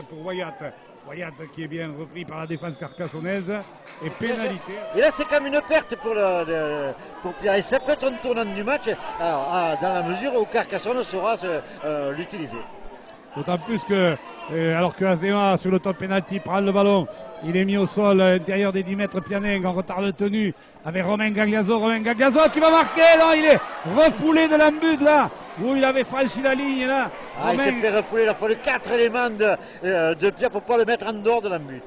A: pour Wyatt qui est bien repris par la défense carcassonnaise, et pénalité.
B: Et là, c'est comme une perte pour Pierre, et ça peut être un tournant du match, dans la mesure où Carcassonne saura l'utiliser.
A: D'autant plus que, alors que Azema sur le top penalty prend le ballon, il est mis au sol à l'intérieur des 10 mètres. Pianin en retard de tenue avec Romain Gagliaso qui va marquer. Non, il est refoulé de l'embut là où il avait franchi la ligne là.
B: Il s'est fait refouler, il a fallu 4 éléments de Pierre pour pouvoir le mettre en dehors de l'embut.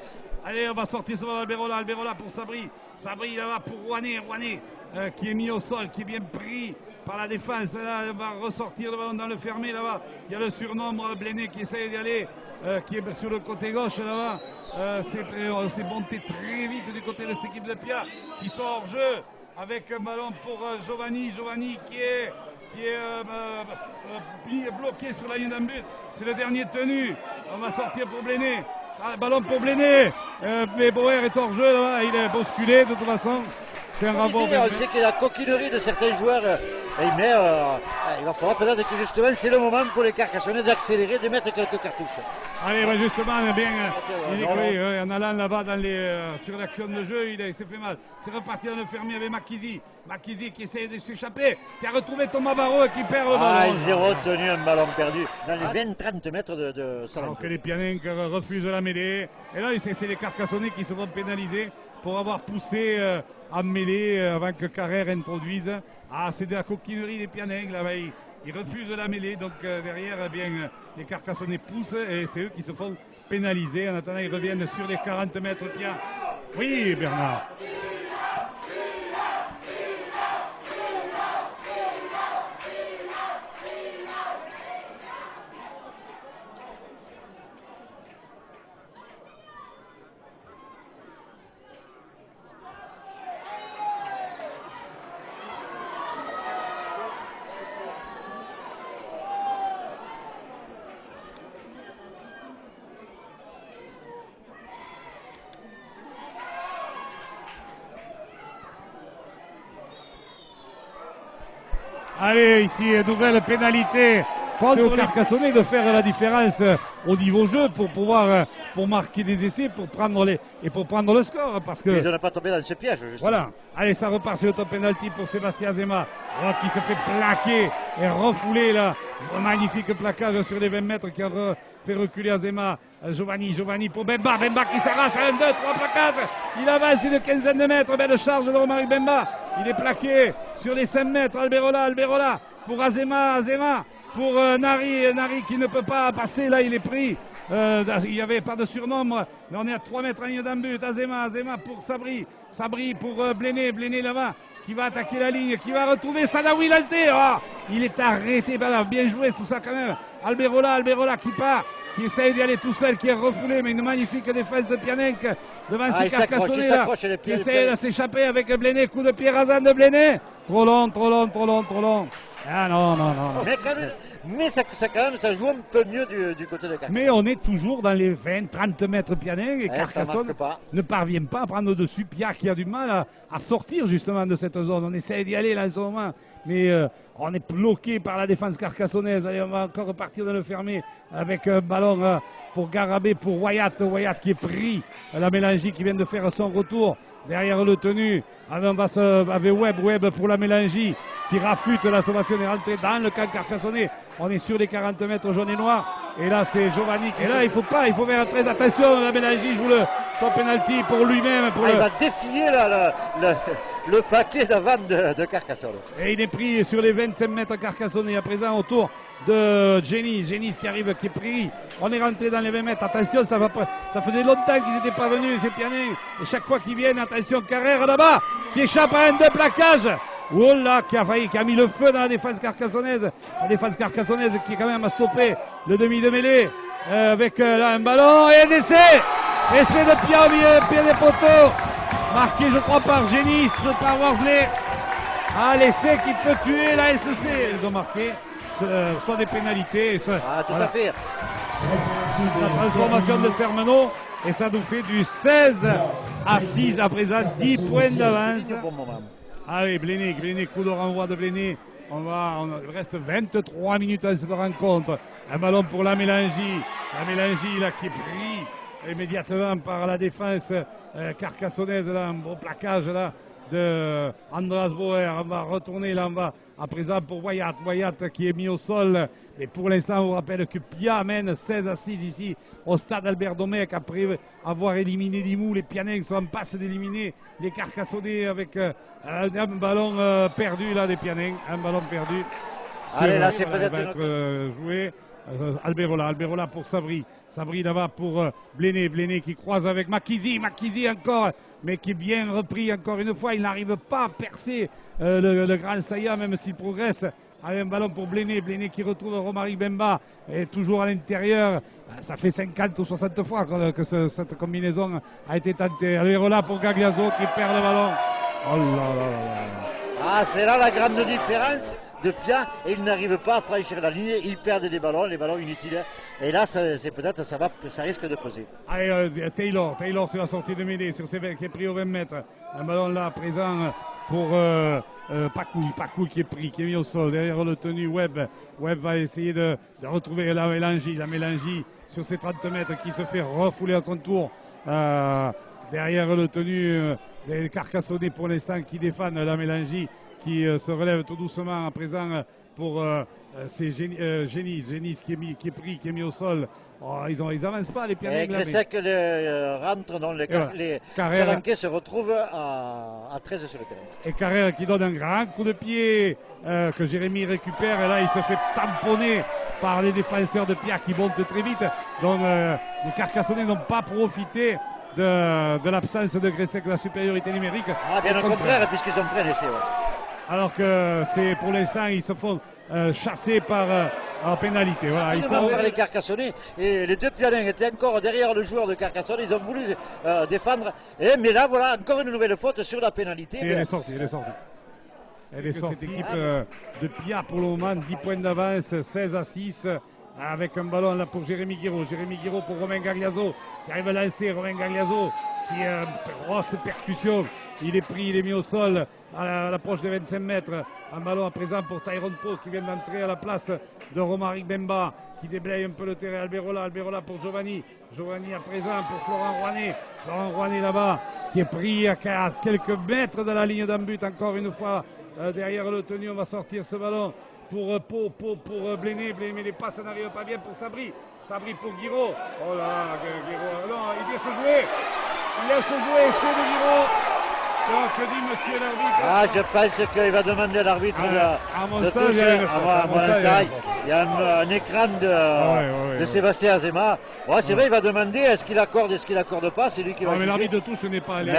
A: Allez, on va sortir sur Alberola pour Sabri là-bas pour Rouanet qui est mis au sol, qui est bien pris par la défense. Là, on va ressortir le ballon dans le fermé là-bas. Il y a le surnombre Bléné qui essaie d'y aller, qui est sur le côté gauche là-bas. C'est monté très vite du côté de cette équipe de Pia qui sont hors jeu avec un ballon pour Giovanni qui est bloqué sur la ligne d'un but. C'est le dernier tenu. On va sortir pour Bléné. Ballon pour Bléné. Mais Bauer est hors jeu là-bas. Il est bousculé de toute façon. C'est un rapport.
B: On sait qu'il y a la coquinerie de certains joueurs, mais il va falloir peut-être que justement c'est le moment pour les Carcassonnais d'accélérer, de mettre quelques cartouches.
A: Allez, justement, en allant là-bas sur l'action de jeu, il s'est fait mal. C'est reparti dans le fermier avec Macchizi qui essaie de s'échapper, qui a retrouvé Thomas Barrault et qui perd le ballon.
B: 0 tenu, un ballon perdu dans les 20-30 mètres de Salamé.
A: Alors que les Pianins refusent la mêlée. Et là, c'est les Carcassonnais qui se vont pénaliser pour avoir poussé en mêlée avant que Carrère introduise. C'est de la coquinerie des Pianins. Là, ils refusent la mêlée. Donc derrière, les Carcassonnais poussent et c'est eux qui se font pénaliser. En attendant, ils reviennent sur les 40 mètres. Oui, Bernard. Allez, ici, nouvelle pénalité contre Carcassonne de faire la différence au niveau jeu pour pouvoir pour marquer des essais, pour prendre le score. Parce que
B: il ne doit pas tomber dans ce piège, justement.
A: Voilà. Allez, ça repart sur le top penalty pour Sébastien Azema, qui se fait plaquer et refouler là. Un magnifique plaquage sur les 20 mètres qui a fait reculer Azema. Giovanni pour Bemba qui s'arrache à 1, 2, 3 plaquages. Il avance une quinzaine de mètres. Belle charge de Romaric Bemba. Il est plaqué sur les 5 mètres. Alberola pour Azema pour Nari qui ne peut pas passer. Là, il est pris. Il n'y avait pas de surnom, mais on est à 3 mètres en ligne d'un but. Azema pour Sabri pour Bléné là-bas, qui va attaquer la ligne, qui va retrouver Sadawi lancé. Oh, il est arrêté, bien joué sous ça quand même. Alberola qui part, qui essaye d'y aller tout seul, qui est refoulé, mais une magnifique défense de Pianenc devant ses Carcassonnais là, qui essaye de s'échapper avec Bléné, coup de pied rasant de Bléné. Trop long. Ah non.
B: Mais ça joue un peu mieux du côté de Carcassonne.
A: Mais on est toujours dans les 20-30 mètres Pianenc et Carcassonne ne parvient pas à prendre dessus. Pierre qui a du mal à sortir justement de cette zone. On essaie d'y aller là en ce moment, mais on est bloqué par la défense carcassonnaise. Allez, on va encore repartir dans le fermé avec un ballon pour Garabé, pour Wyatt qui est pris. La Mélangie qui vient de faire son retour derrière le tenu. Avec Webb pour la Mélangie qui rafute la Sauvation est rentrée dans le camp carcassonnais. On est sur les 40 mètres jaune et noir. Et là, c'est Giovanni. Et là, il faut faire très attention. La Mélangie joue le top penalty pour lui-même.
B: Il va défier le paquet d'avant de Carcassonne.
A: Et il est pris sur les 25 mètres carcassonnais. À présent, autour de Genis qui arrive, qui est pris. On est rentré dans les 20 mètres. Attention, ça faisait longtemps qu'ils n'étaient pas venus, ces Pianenc. Et chaque fois qu'ils viennent, attention, Carrère là-bas, qui échappe à un de plaquage. Oh là, qui a mis le feu dans la défense carcassonnaise. La défense carcassonnaise qui quand même a stoppé le demi de mêlée avec là un ballon et un essai. Essai de pied au milieu, pied des poteaux. Marqué, je crois, par Genis, par Worsley. Ah, l'essai qui peut tuer la SEC. Ils ont marqué soit des pénalités.
B: Tout à fait.
A: La transformation de Sermenot. Et ça nous fait du 16-6 à présent, 10 points d'avance. Allez, Bléné, coup de renvoi de Bléné. Il reste 23 minutes à cette rencontre. Un ballon pour la Mélangie. La Mélangie là, qui est pris immédiatement par la défense carcassonnaise. Là, un beau plaquage là, de Andras Bauer. On va retourner là, à présent pour Wyatt qui est mis au sol. Mais pour l'instant, on vous rappelle que Pia mène 16-6 ici au stade Albert Domecq après avoir éliminé Limoux. Les Pianenc sont en passe d'éliminer les Carcassonnais avec un ballon perdu là des Pianenc. Un ballon perdu.
B: Allez, là, c'est peut-être
A: être joué. Alberola pour Sabri là-bas pour Bléné qui croise avec Makizi encore, mais qui est bien repris encore une fois. Il n'arrive pas à percer le grand Saya, même s'il progresse. Avec un ballon pour Bléné qui retrouve Romaric Bemba et toujours à l'intérieur. Ça fait 50 ou 60 fois que cette combinaison a été tentée. Alberola pour Gagliaso qui perd le ballon. Oh là.
B: C'est là la grande différence de Pia, et il n'arrive pas à franchir la ligne, il perd les ballons inutiles, et là c'est peut-être ça risque de peser.
A: Allez, Taylor sur la sortie de mêlée, sur ses qui est pris aux 20 mètres, un ballon là présent pour Pakou qui est mis au sol, derrière le tenu Webb va essayer de retrouver la Mélangie sur ses 30 mètres qui se fait refouler à son tour derrière le tenu des Carcassonnais pour l'instant qui défendent la Mélangie qui se relève tout doucement à présent pour c'est Genis qui est mis au sol. Oh, ils avancent pas les Pianenc.
B: Gressec rentre dans les Chalanquais se retrouvent à 13 sur le terrain.
A: Et Carrère qui donne un grand coup de pied que Jérémy récupère, et là il se fait tamponner par les défenseurs de Pierre qui montent très vite. Donc les Carcassonnais n'ont pas profité de l'absence de Gressec, de la supériorité numérique.
B: Bien au contraire, puisqu'ils ont pris un essai.
A: Alors que c'est pour l'instant, ils se font chasser par en pénalité. Voilà,
B: ils sont vers les Carcassonnais, et les deux Pianenc étaient encore derrière le joueur de Carcassonne. Ils ont voulu défendre, mais là voilà encore une nouvelle faute sur la pénalité.
A: Elle est sortie. Cette équipe de Pia pour le moment, 10 points d'avance, 16-6. avec un ballon là pour Jérémy Guiraud. Jérémy Guiraud pour Romain Gagliaso qui arrive à lancer. Romain Gagliaso qui a une grosse percussion. Il est pris, il est mis au sol à l'approche des 25 mètres. Un ballon à présent pour Tyrone Poe qui vient d'entrer à la place de Romaric Bemba qui déblaye un peu le terrain. Alberola pour Giovanni. Giovanni à présent pour Florent Rouanet. Florent Rouanet là-bas qui est pris à quelques mètres de la ligne d'un but encore une fois. Derrière le tenu, on va sortir ce ballon pour Bléné, mais les passes n'arrivent pas bien pour Sabri. Sabri pour Guiraud. Oh là, Guiraud. Non, il laisse jouer. Il laisse jouer, c'est de Guiraud. Donc, que dit monsieur l'arbitre?
B: Ah, je pense qu'il va demander à l'arbitre de toucher. Il y a un écran de Sébastien Azema. Ouais, c'est vrai, il va demander est-ce qu'il accorde, est-ce qu'il n'accorde pas. C'est lui qui va.
A: Mais l'arbitre de touche n'est pas allé.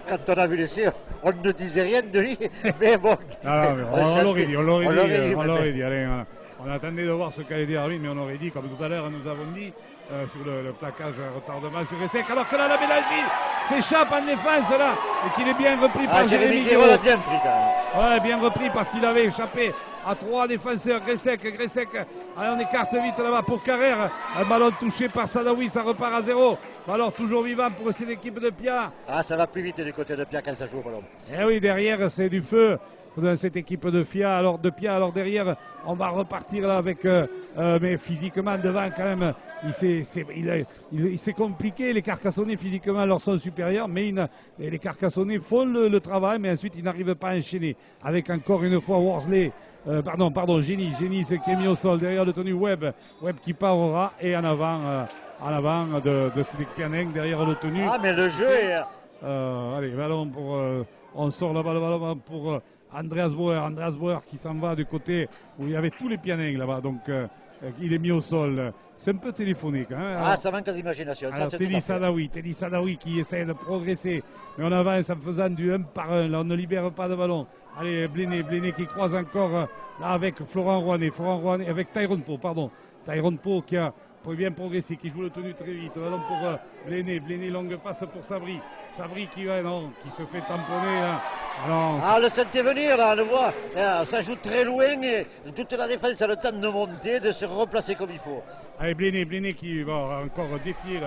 B: Quand on a vu l'essai, on ne disait rien de lui. Mais bon.
A: On l'aurait dit. Allez, on attendait de voir ce qu'allait dire l'arbitre, mais on aurait dit, comme tout à l'heure, nous avons dit, sur le plaquage retardement sur Essec, alors que là, la pénalty s'échappe en défense, là, et qu'il est bien repris par Jérémy Guiraud.
B: Il a bien pris, quand même.
A: Ouais, bien repris, parce qu'il avait échappé à 3 défenseurs. Gressec, allez, on écarte vite là-bas pour Carrère. Un ballon touché par Sadawi, ça repart à 0. Ballon toujours vivant pour cette équipe de Pia.
B: Ah, ça va plus vite du côté de Pia quand ça joue au ballon.
A: Eh oui, derrière, c'est du feu dans cette équipe de Pia. Alors derrière, on va repartir là avec, mais physiquement devant quand même, il s'est compliqué. Les Carcassonnais physiquement leur sont supérieurs, mais les Carcassonnais font le travail, mais ensuite ils n'arrivent pas à enchaîner. Avec encore une fois Worsley, Génie, c'est qui est mis au sol derrière le tenu Webb qui part au ras et en avant de Cédric Pianeng derrière le tenu.
B: Ah, mais le jeu est.
A: Allez, ballon pour, on sort le ballon pour Andreas Bauer qui s'en va du côté où il y avait tous les Pianeng là-bas, donc il est mis au sol. C'est un peu téléphonique. Hein.
B: Ça manque d'imagination.
A: Teddy Sadawi qui essaie de progresser, mais on avance en faisant du 1 par 1. Là, on ne libère pas de ballon. Allez, Bléné qui croise encore là avec Florent Rouanet, avec Tyrone Poe qui a bien progressé, qui joue le tenu très vite. Ballon pour Bléné, longue passe pour Sabri qui se fait tamponner là.
B: Alors, le sentait venir là, on le voit. Ça joue très loin et toute la défense a le temps de monter, de se replacer comme il faut.
A: Allez, Bléné qui va encore défier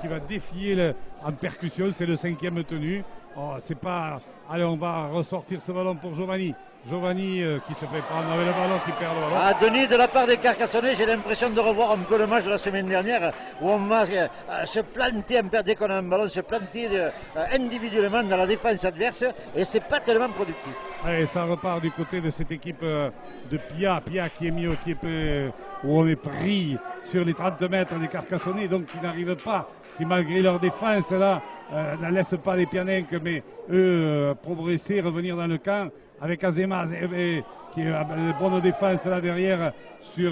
A: qui va défier en percussion, c'est le 5e tenu. C'est pas. Allez, on va ressortir ce ballon pour Giovanni qui se fait prendre avec le ballon, qui perd le ballon.
B: Denis, de la part des Carcassonnais, j'ai l'impression de revoir un peu le match de la semaine dernière où on va se planter dès qu'on a un ballon, se planter individuellement dans la défense adverse et c'est pas tellement productif.
A: Allez, ça repart du côté de cette équipe de Pia qui est mis où on est pris sur les 30 mètres des Carcassonnais, donc qui n'arrivent pas, qui malgré leur défense là ne laissent pas les Pianenc, mais eux progresser, revenir dans le camp avec Azema qui est une bonne défense là derrière sur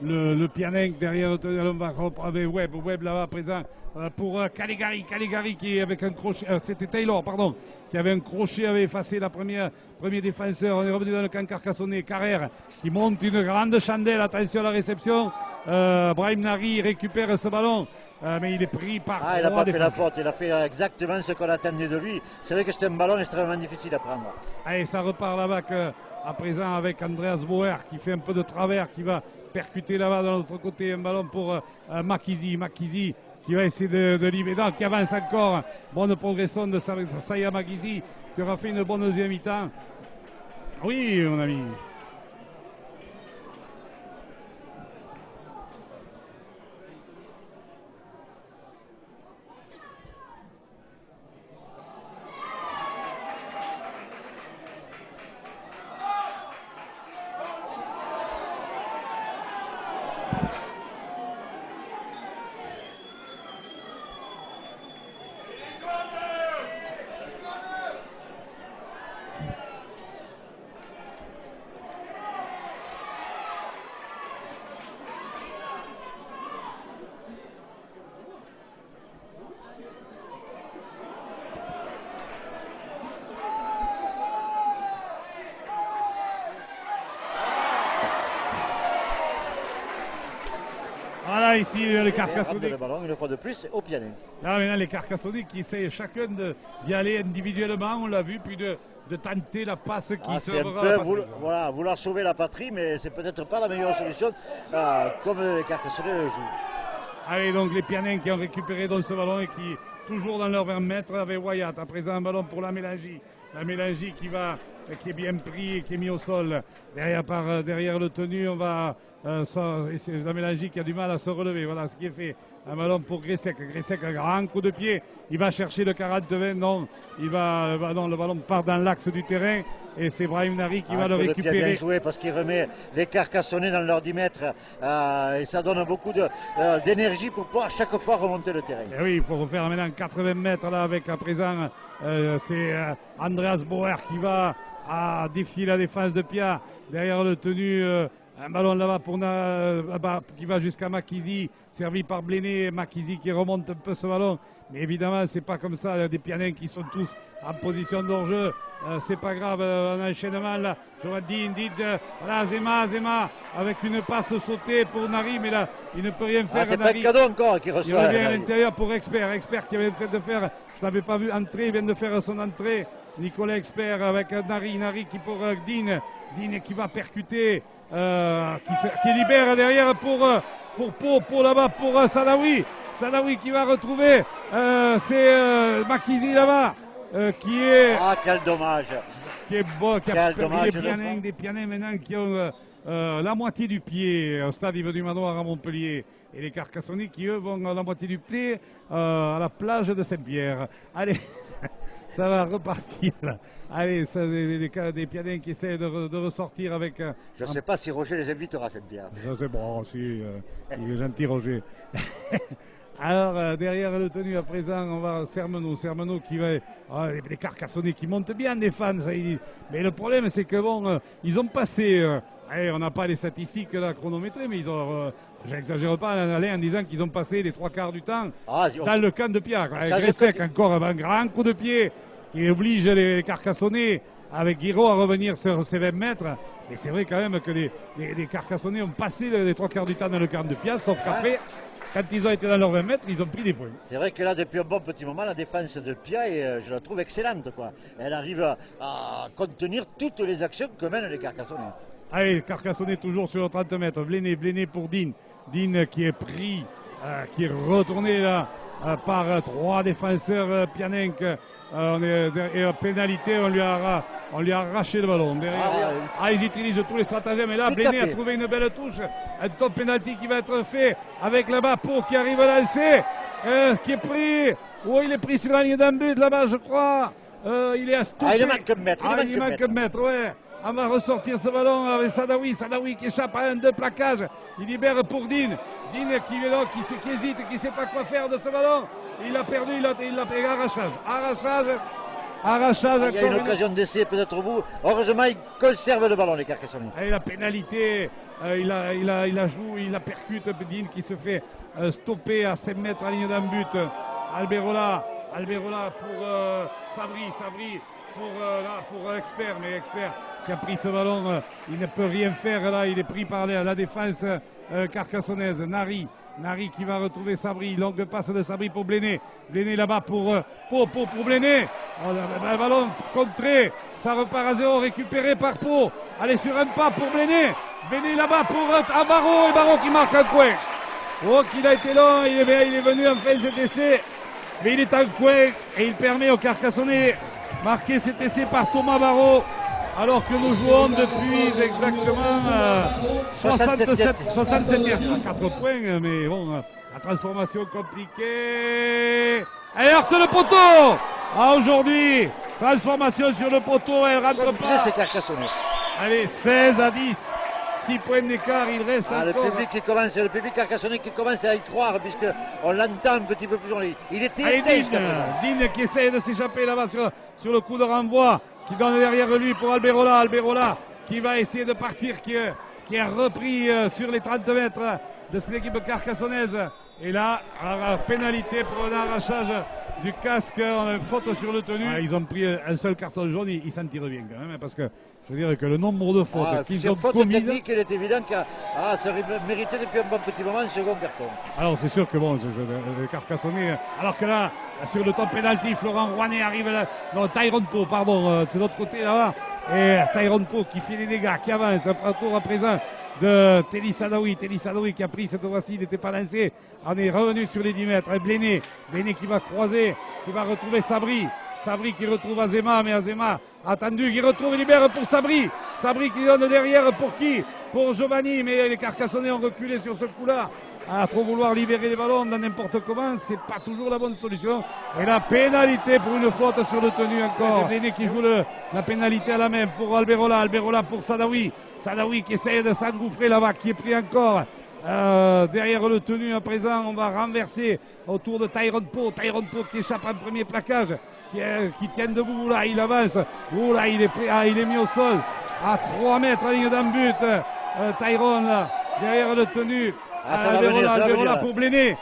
A: le Pianenc derrière avec Webb là-bas présent pour Caligari qui est avec un crochet, c'était Taylor pardon, qui avait un crochet, avait effacé premier défenseur. On est revenu dans le camp Carcassonnais. Carrère qui monte une grande chandelle, attention à la réception. Brahim Nari récupère ce ballon. Mais il est pris par.
B: Il n'a pas fait la faute, il a fait exactement ce qu'on attendait de lui. C'est vrai que c'était un ballon extrêmement difficile à prendre.
A: Allez, ça repart là-bas à présent avec Andreas Bauer qui fait un peu de travers, qui va percuter là-bas de l'autre côté. Un ballon pour Makizi qui va essayer de libérer, qui avance encore. Bonne progression de Saya Makizi qui aura fait une bonne deuxième mi-temps. Oui, mon ami. ici, les
B: Et
A: Carcassonnais.
B: le ballon une fois de plus au Pianin.
A: Là maintenant les Carcassonnais qui essayent chacun d'y aller individuellement, on l'a vu, puis de tenter la passe qui
B: C'est un
A: sauvera
B: peu
A: la patrie.
B: voilà, vouloir sauver la patrie, mais c'est peut-être pas la meilleure solution comme les Carcassonnais le jouent.
A: Allez, donc les Pianins qui ont récupéré dans ce ballon et qui, toujours dans leurs 20 mètres, avec Wyatt. À présent, un ballon pour la Mélangie. La Mélangie qui est bien pris et qui est mis au sol. Derrière le tenu, on va. Et c'est la Mélangie qui a du mal à se relever. Voilà ce qui est fait. Un ballon pour Gressec. Gressec, un grand coup de pied. Il va chercher le 40-20. Non, non, le ballon part dans l'axe du terrain. Et c'est Brahim Nari qui va le récupérer.
B: Bien joué parce qu'il remet les Carcassonnais dans leurs 10 mètres. Et ça donne beaucoup d'énergie pour pouvoir à chaque fois remonter le terrain.
A: Et oui, il faut refaire maintenant 80 mètres là avec à présent. C'est Andreas Bauer qui va défier la défense de Pia. Derrière le tenu. Un ballon là-bas qui va jusqu'à Makizi, servi par Bléné. Makizi qui remonte un peu ce ballon. Mais évidemment, c'est pas comme ça. Il y a des Pianins qui sont tous en position d'hors-jeu. C'est pas grave, un enchaînement là. Je vois voilà, Zema avec une passe sautée pour Nari, mais là, il ne peut rien faire.
B: C'est pas cadeau encore qui reçoit.
A: Il revient à l'intérieur pour Expert qui avait fait de faire, je l'avais pas vu entrer, il vient de faire son entrée. Nicolas Expert avec Nari qui pour Dean qui va percuter, qui libère derrière pour là-bas pour Sadawi qui va retrouver, c'est Makizi là-bas qui est.
B: Ah, quel dommage!
A: Qui est beau, qui a
B: dommage,
A: des Pianins maintenant qui ont la moitié du pied au stade Yves du Manoir à Montpellier. Et les Carcassonnais qui, eux, vont à la moitié du pied à la plage de Saint-Pierre. Allez, ça va repartir là. Allez, des Pianins qui essaient de ressortir avec.
B: Je ne sais pas si Roger les invitera à Saint-Pierre.
A: Je sais bon, si, il est gentil, Roger. Alors, derrière le tenu à présent, on va Sermenot qui va. Les Carcassonnais qui montent bien défendre. Mais le problème, c'est que bon, ils ont passé. On n'a pas les statistiques là chronométrées, mais ils ont. J'exagère pas en disant qu'ils ont passé les 3/4 du temps dans le camp de Pia. Gressec, encore un grand coup de pied qui oblige les Carcassonnais avec Guiraud à revenir sur ses 20 mètres. Mais c'est vrai quand même que les Carcassonnais ont passé les 3/4 du temps dans le camp de Pia, sauf qu'après. Quand ils ont été dans leurs 20 mètres, ils ont pris des points.
B: C'est vrai que là, depuis un bon petit moment, la défense de Pia, je la trouve excellente, quoi. Elle arrive à contenir toutes les actions que mènent les Carcassonnais.
A: Allez, Carcassonnais toujours sur le 30 mètres. Bléné pour Dean. Dean qui est pris, qui est retourné là par 3 défenseurs Pianins. Et en pénalité, on lui a arraché le ballon. Ils utilisent tous les stratagèmes. Et là, Bléné a trouvé une belle touche. Un top pénalty qui va être fait avec là-bas Pau qui arrive à lancer. Qui est pris. Il est pris sur la ligne d'un but là-bas, je crois. Il est à stopper.
B: Il manque un mètre.
A: Il manque un mètre, ouais. On va ressortir ce ballon avec Sadawi qui échappe à un 2 plaquage. Il libère pour Dean. Dean qui est là, qui hésite, qui ne sait pas quoi faire de ce ballon. Il l'a perdu, il l'a pris. Arrachage.
B: Il y a une occasion d'essai peut-être au bout. Heureusement, il conserve le ballon, les Carcassonnais.
A: Et la pénalité, il a percute Dean qui se fait stopper à 5 mètres à la ligne d'un but. Alberola pour Sabri pour Expert, mais Expert qui a pris ce ballon, il ne peut rien faire là, il est pris par la défense carcassonnaise. Nari qui va retrouver Sabri, longue passe de Sabri pour Bléné. Bléné là-bas pour Bléné. Le ballon contré, ça repart à 0, récupéré par Pau. Allez sur un pas pour Bléné. Bléné là-bas pour Barreau, et Barreau qui marque un coin. Qu'il a été long, il est venu en fin cet essai. Mais il est en coin et il permet aux Carcassonnais marquer cet essai par Thomas Barreau. Alors que nous jouons depuis exactement 67 à 4 points, mais bon, la transformation compliquée. Elle heurte le poteau. Aujourd'hui, transformation sur le poteau, elle rentre pas.
B: C'est Carcassonne.
A: Allez, 16-10. 6 points d'écart, il reste encore.
B: Le public carcassonnais qui commence à y croire, puisqu'on l'entend un petit peu plus. Il était
A: Dean qui essaye de s'échapper là-bas sur le coup de renvoi, qui donne derrière lui pour Alberola qui va essayer de partir, qui a repris sur les 30 mètres de cette équipe carcassonnaise. Et là, pénalité pour un arrachage du casque, on a une faute sur le tenu. Ils ont pris un seul carton jaune, ils s'en tirent bien quand même, parce que je veux dire que le nombre de fautes qu'ils ont commises.
B: Technique, il est évident que ça méritait depuis un bon petit moment un second carton.
A: Alors c'est sûr que bon, le Carcassonnet, alors que là, sur le top penalty, Florent Rouanet arrive là, non, Tyrone Poe, pardon, c'est de l'autre côté là-bas, et Tyrone Poe qui fait les dégâts, qui avance, un tour à présent de Teddy Sadawi qui a pris cette fois-ci, il n'était pas lancé, on est revenu sur les 10 mètres, et Bléné qui va croiser, qui va retrouver Sabri qui retrouve Azema, mais Azema attendu, qui retrouve, libère pour Sabri qui donne derrière pour qui? Pour Giovanni, mais les Carcassonnais ont reculé sur ce coup-là. À trop vouloir libérer les ballons dans n'importe comment, c'est pas toujours la bonne solution. Et la pénalité pour une faute sur le tenu encore. Bléné qui joue la pénalité à la main pour Alberola pour Sadawi qui essaye de s'engouffrer là-bas, qui est pris encore derrière le tenu à présent. On va renverser autour de Tyrone Poe qui échappe en premier plaquage, qui tient debout, là il avance, là il est pris, il est mis au sol à 3 mètres à ligne d'un but. Tyrone là, derrière le tenu. Alberola pour Bléné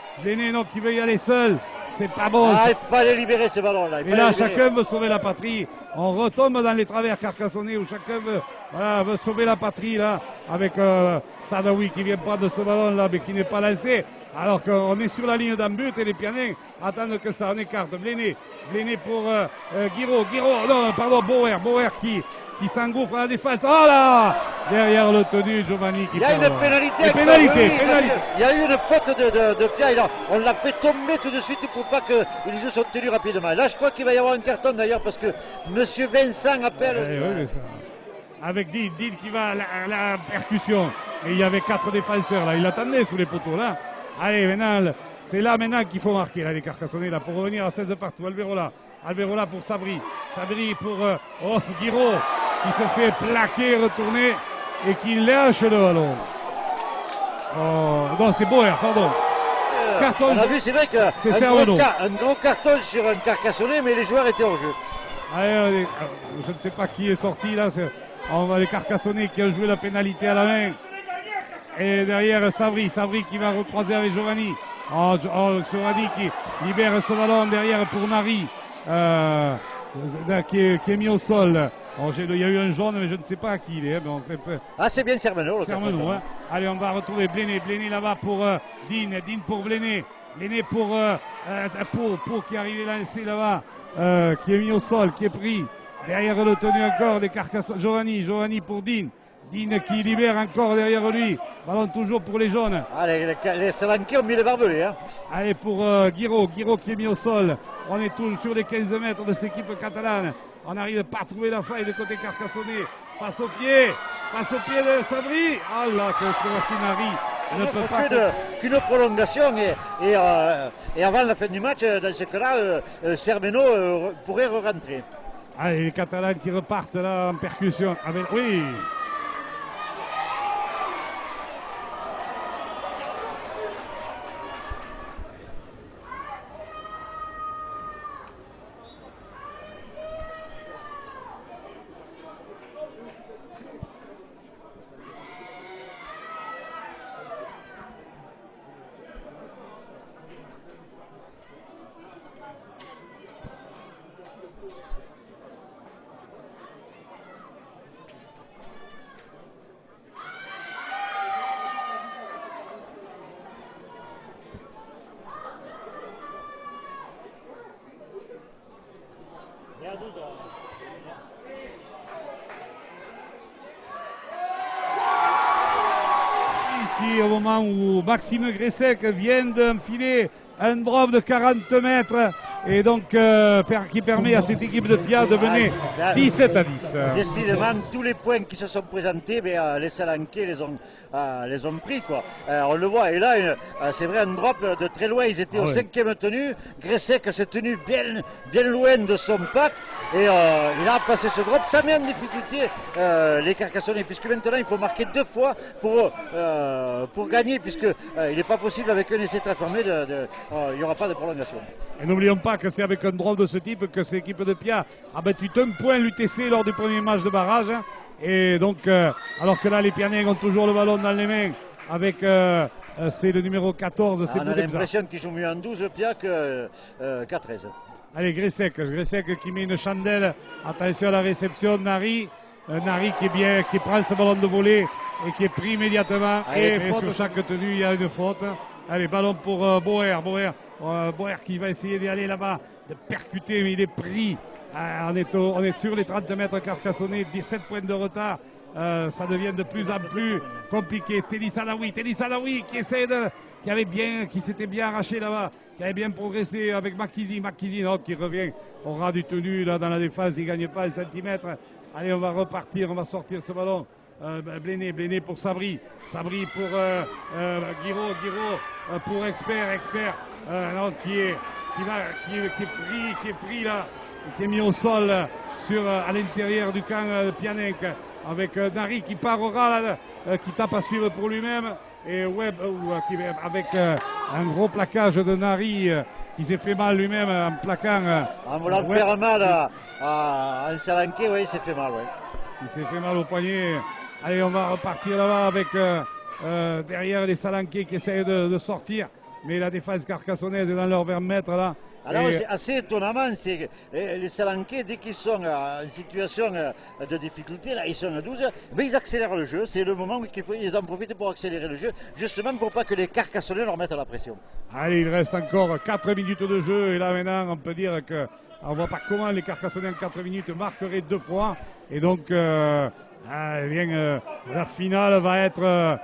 A: non, qui veut y aller seul, c'est pas bon.
B: Il fallait libérer ce ballon là.
A: Et là chacun veut sauver la patrie, on retombe dans les travers carcassonnais où chacun veut sauver la patrie là, avec Sadawi qui vient prendre ce ballon là mais qui n'est pas lancé, alors qu'on est sur la ligne d'un but et les Pianins attendent que ça, on écarte. Bléné pour Bauer qui s'engouffre à la défense. Oh là, derrière le tenu, Giovanni qui
B: il y a une pénalité. Il y a eu une faute de Pierre. On l'a fait tomber tout de suite pour pas qu'il joue son tenu rapidement. Là, je crois qu'il va y avoir un carton d'ailleurs parce que M. Vincent appelle.
A: Avec Dean qui va à la percussion. Et il y avait 4 défenseurs là. Il attendait sous les poteaux là. Allez, maintenant, c'est là maintenant qu'il faut marquer là, les Carcassonnais là, pour revenir à 16 partout. Alberola pour Sabri pour Guiraud qui se fait plaquer, retourner et qui lâche le ballon. Non, c'est Bauer, pardon.
B: Carton. On a vu, c'est vrai qu'un gros carton sur un Carcassonnais, mais les joueurs étaient hors jeu.
A: Allez, je ne sais pas qui est sorti là. On voit les Carcassonnais qui ont joué la pénalité à la main. Et derrière Sabri qui va recroiser avec Giovanni. Giovanni qui libère ce ballon derrière pour Nari. Qui est mis au sol. Il y a eu un jaune, mais je ne sais pas à qui il est.
B: C'est bien Sermeno.
A: Hein. Allez, on va retrouver Bléné là-bas pour Dean pour Bléné pour qui est arrivé lancé là-bas, qui est mis au sol, qui est pris derrière le tenu encore des Carcassonne. Giovanni pour Dean qui libère encore derrière lui. Ballon toujours pour les jaunes.
B: Les Salanquais ont mis les barbelés. Hein.
A: Allez pour Guiraud qui est mis au sol. On est toujours sur les 15 mètres de cette équipe catalane. On n'arrive pas à trouver la faille de côté Carcassonnais. Passe au pied de Sabri. Ah là, que Nari ne peut pas.
B: Qu'une prolongation et avant la fin du match, dans ce cas-là, Sermeno pourrait re-rentrer.
A: Allez, les Catalans qui repartent là en percussion. Oui. Ici, au moment où Maxime Gressec vient d'enfiler un drop de 40 mètres et donc qui permet à cette équipe de Pia de mener 17-10.
B: Décidément, tous les points qui se sont présentés, les Salanquais les ont pris, quoi. On le voit, et là, c'est vrai, un drop de très loin, ils étaient au 5e tenu. Gressec s'est tenu bien loin de son pack, et il a passé ce drop. Ça met en difficulté les Carcassonnais, puisque maintenant il faut marquer 2 fois pour gagner, puisqu'il n'est pas possible avec un essai très fermé, il n'y aura pas de prolongation.
A: Et n'oublions pas que c'est avec un drop de ce type que cette équipe de Pia a battu un point l'UTC lors du premier match de barrage. Et donc, alors que là, les Pianins ont toujours le ballon dans les mains avec c'est le numéro 14, c'est
B: On a l'impression qu'il joue mieux en 12 Pia qu'à 13.
A: Allez, Gressec qui met une chandelle. Attention à la réception, Nari. Nari qui prend ce ballon de volée et qui est pris immédiatement. Et sur chaque tenue, il y a une faute. Allez, ballon pour Boer. Boer qui va essayer d'aller là-bas, de percuter, mais il est pris. On est sur les 30 mètres Carcassonnais, 17 points de retard. Ça devient de plus en plus compliqué. Teddy Sadawi qui s'était bien arraché là-bas, qui avait bien progressé avec Makizi qui revient au ras du tenu là dans la défense, il ne gagne pas un centimètre. Allez, on va repartir, on va sortir ce ballon. Bléné pour Sabri pour Guiraud pour Expert non, qui est pris là, qui est mis au sol à l'intérieur du camp de Pianec, avec Nari qui part au ras là, qui tape à suivre pour lui-même, et Webb avec un gros plaquage de Nari qui s'est fait mal lui-même en plaquant.
B: En voulant faire mal à un Salanqué, oui, il s'est fait mal. Ouais.
A: Il s'est fait mal au poignet. Allez, on va repartir là-bas avec derrière les Salanquais qui essayent de sortir, mais la défense carcassonnaise est dans leurs 20 mètres là.
B: Alors, assez étonnamment, c'est que les Salanquais, dès qu'ils sont en situation de difficulté, là, ils sont à 12, mais ils accélèrent le jeu. C'est le moment où ils en profitent pour accélérer le jeu, justement pour pas que les Carcassonnais leur mettent la pression.
A: Allez, il reste encore 4 minutes de jeu, et là maintenant, on peut dire que on ne voit pas comment les Carcassonnais en 4 minutes marqueraient 2 fois, et donc la finale va être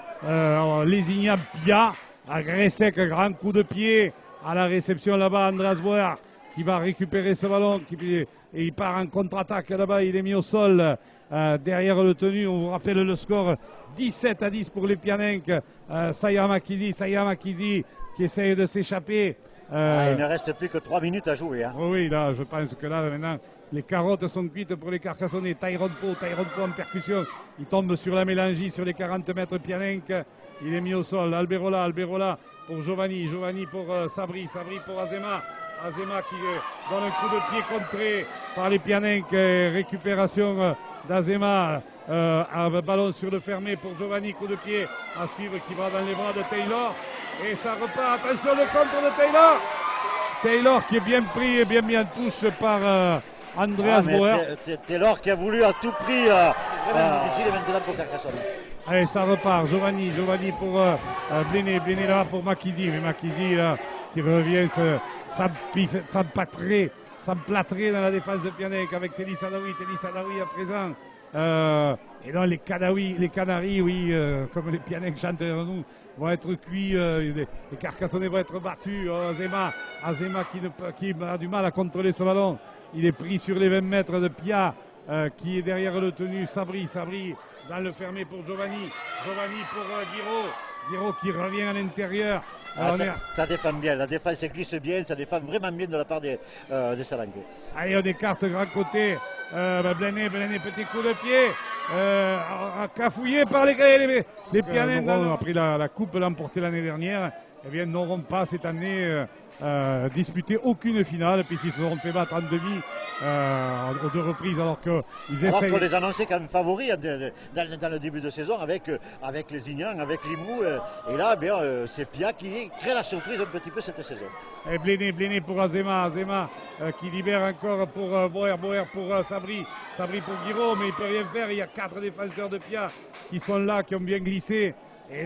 A: Lézignan-Pia, à Gressec, grand coup de pied. À la réception là-bas, Andreas Boer qui va récupérer ce ballon et il part en contre-attaque là-bas, il est mis au sol derrière le tenu. On vous rappelle le score 17-10 pour les Pianenques. Sayama Kizi qui essaye de s'échapper.
B: Il ne reste plus que 3 minutes à jouer. Hein.
A: Oui, là, je pense que là maintenant les carottes sont cuites pour les Carcassonnais. Tyrone Poe en percussion, il tombe sur la mélangie sur les 40 mètres Pianenques. Il est mis au sol. Alberola pour Giovanni pour Sabri pour Azema qui donne un coup de pied contré par les Pianenques. Récupération d'Azema, un ballon sur le fermé pour Giovanni, coup de pied à suivre qui va dans les bras de Taylor, et ça repart. Attention, le contre de Taylor qui est bien pris et bien mis en touche par Andreas Boer.
B: Taylor qui a voulu à tout prix vraiment difficile maintenant pour Carcassonne.
A: Allez, ça repart. Giovanni pour Bléné là pour Makizi. Mais Makizi là, qui revient s'emplâtrer dans la défense de Pianec avec Teddy Sadawi à présent. Et donc les Canaries, oui, comme les Pianec chantent derrière nous, vont être cuits. Les Carcassonnais vont être battus. Azema qui a du mal à contrôler ce ballon. Il est pris sur les 20 mètres de Pia. Qui est derrière le tenu. Sabri dans le fermé pour Giovanni pour Guiraud qui revient à l'intérieur.
B: Ça défend bien, la défense glisse bien, ça défend vraiment bien de la part des Salanquais.
A: Allez, on écarte grand côté. Bléné, petit coup de pied. Cafouillé par les Pianenques. A pris la coupe, l'a emporté l'année dernière. Eh bien, n'auront pas cette année disputé aucune finale, puisqu'ils se seront fait battre en demi aux 2 reprises, alors qu'ils essayent.
B: Alors qu'on les annonçait comme favoris dans le début de saison avec Lézignan, avec Limoux, et là c'est Pia qui crée la surprise un petit peu cette saison.
A: Et Bléné pour Azema qui libère encore pour Boer pour Sabri pour Guiraud, mais il ne peut rien faire. Il y a 4 défenseurs de Pia qui sont là, qui ont bien glissé. Et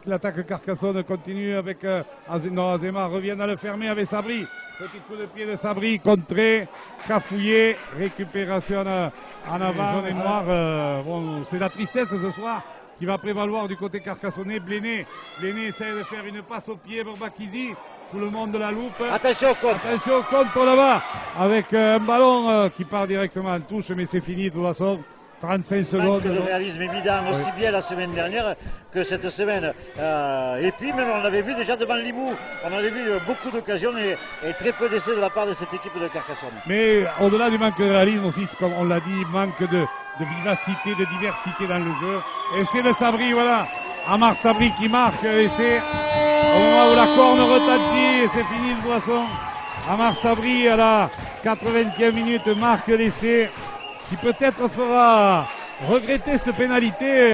A: l'attaque Carcassonne continue avec Azema revient dans le fermé avec Sabri. Petit coup de pied de Sabri, contré, cafouillé, récupération en avant. Jaune et noir, c'est la tristesse ce soir qui va prévaloir du côté carcassonnais. Bléné essaie de faire une passe au pied pour Makizi. Tout le monde de la loupe.
B: Attention
A: contre là-bas avec un ballon qui part directement en touche, mais c'est fini de toute façon. 35 secondes.
B: Manque de réalisme évident, aussi bien la semaine dernière que cette semaine. Et puis même on avait vu déjà devant Limoux, on avait vu beaucoup d'occasions et très peu d'essais de la part de cette équipe de Carcassonne.
A: Mais au-delà du manque de réalisme aussi, comme on l'a dit, manque de vivacité, de diversité dans le jeu. Et c'est de Sabri, voilà. Amar Sabri qui marque l'essai au moment où la corne retentit et c'est fini de toute façon. Amar Sabri à la 80e minute marque l'essai qui peut-être fera regretter cette pénalité.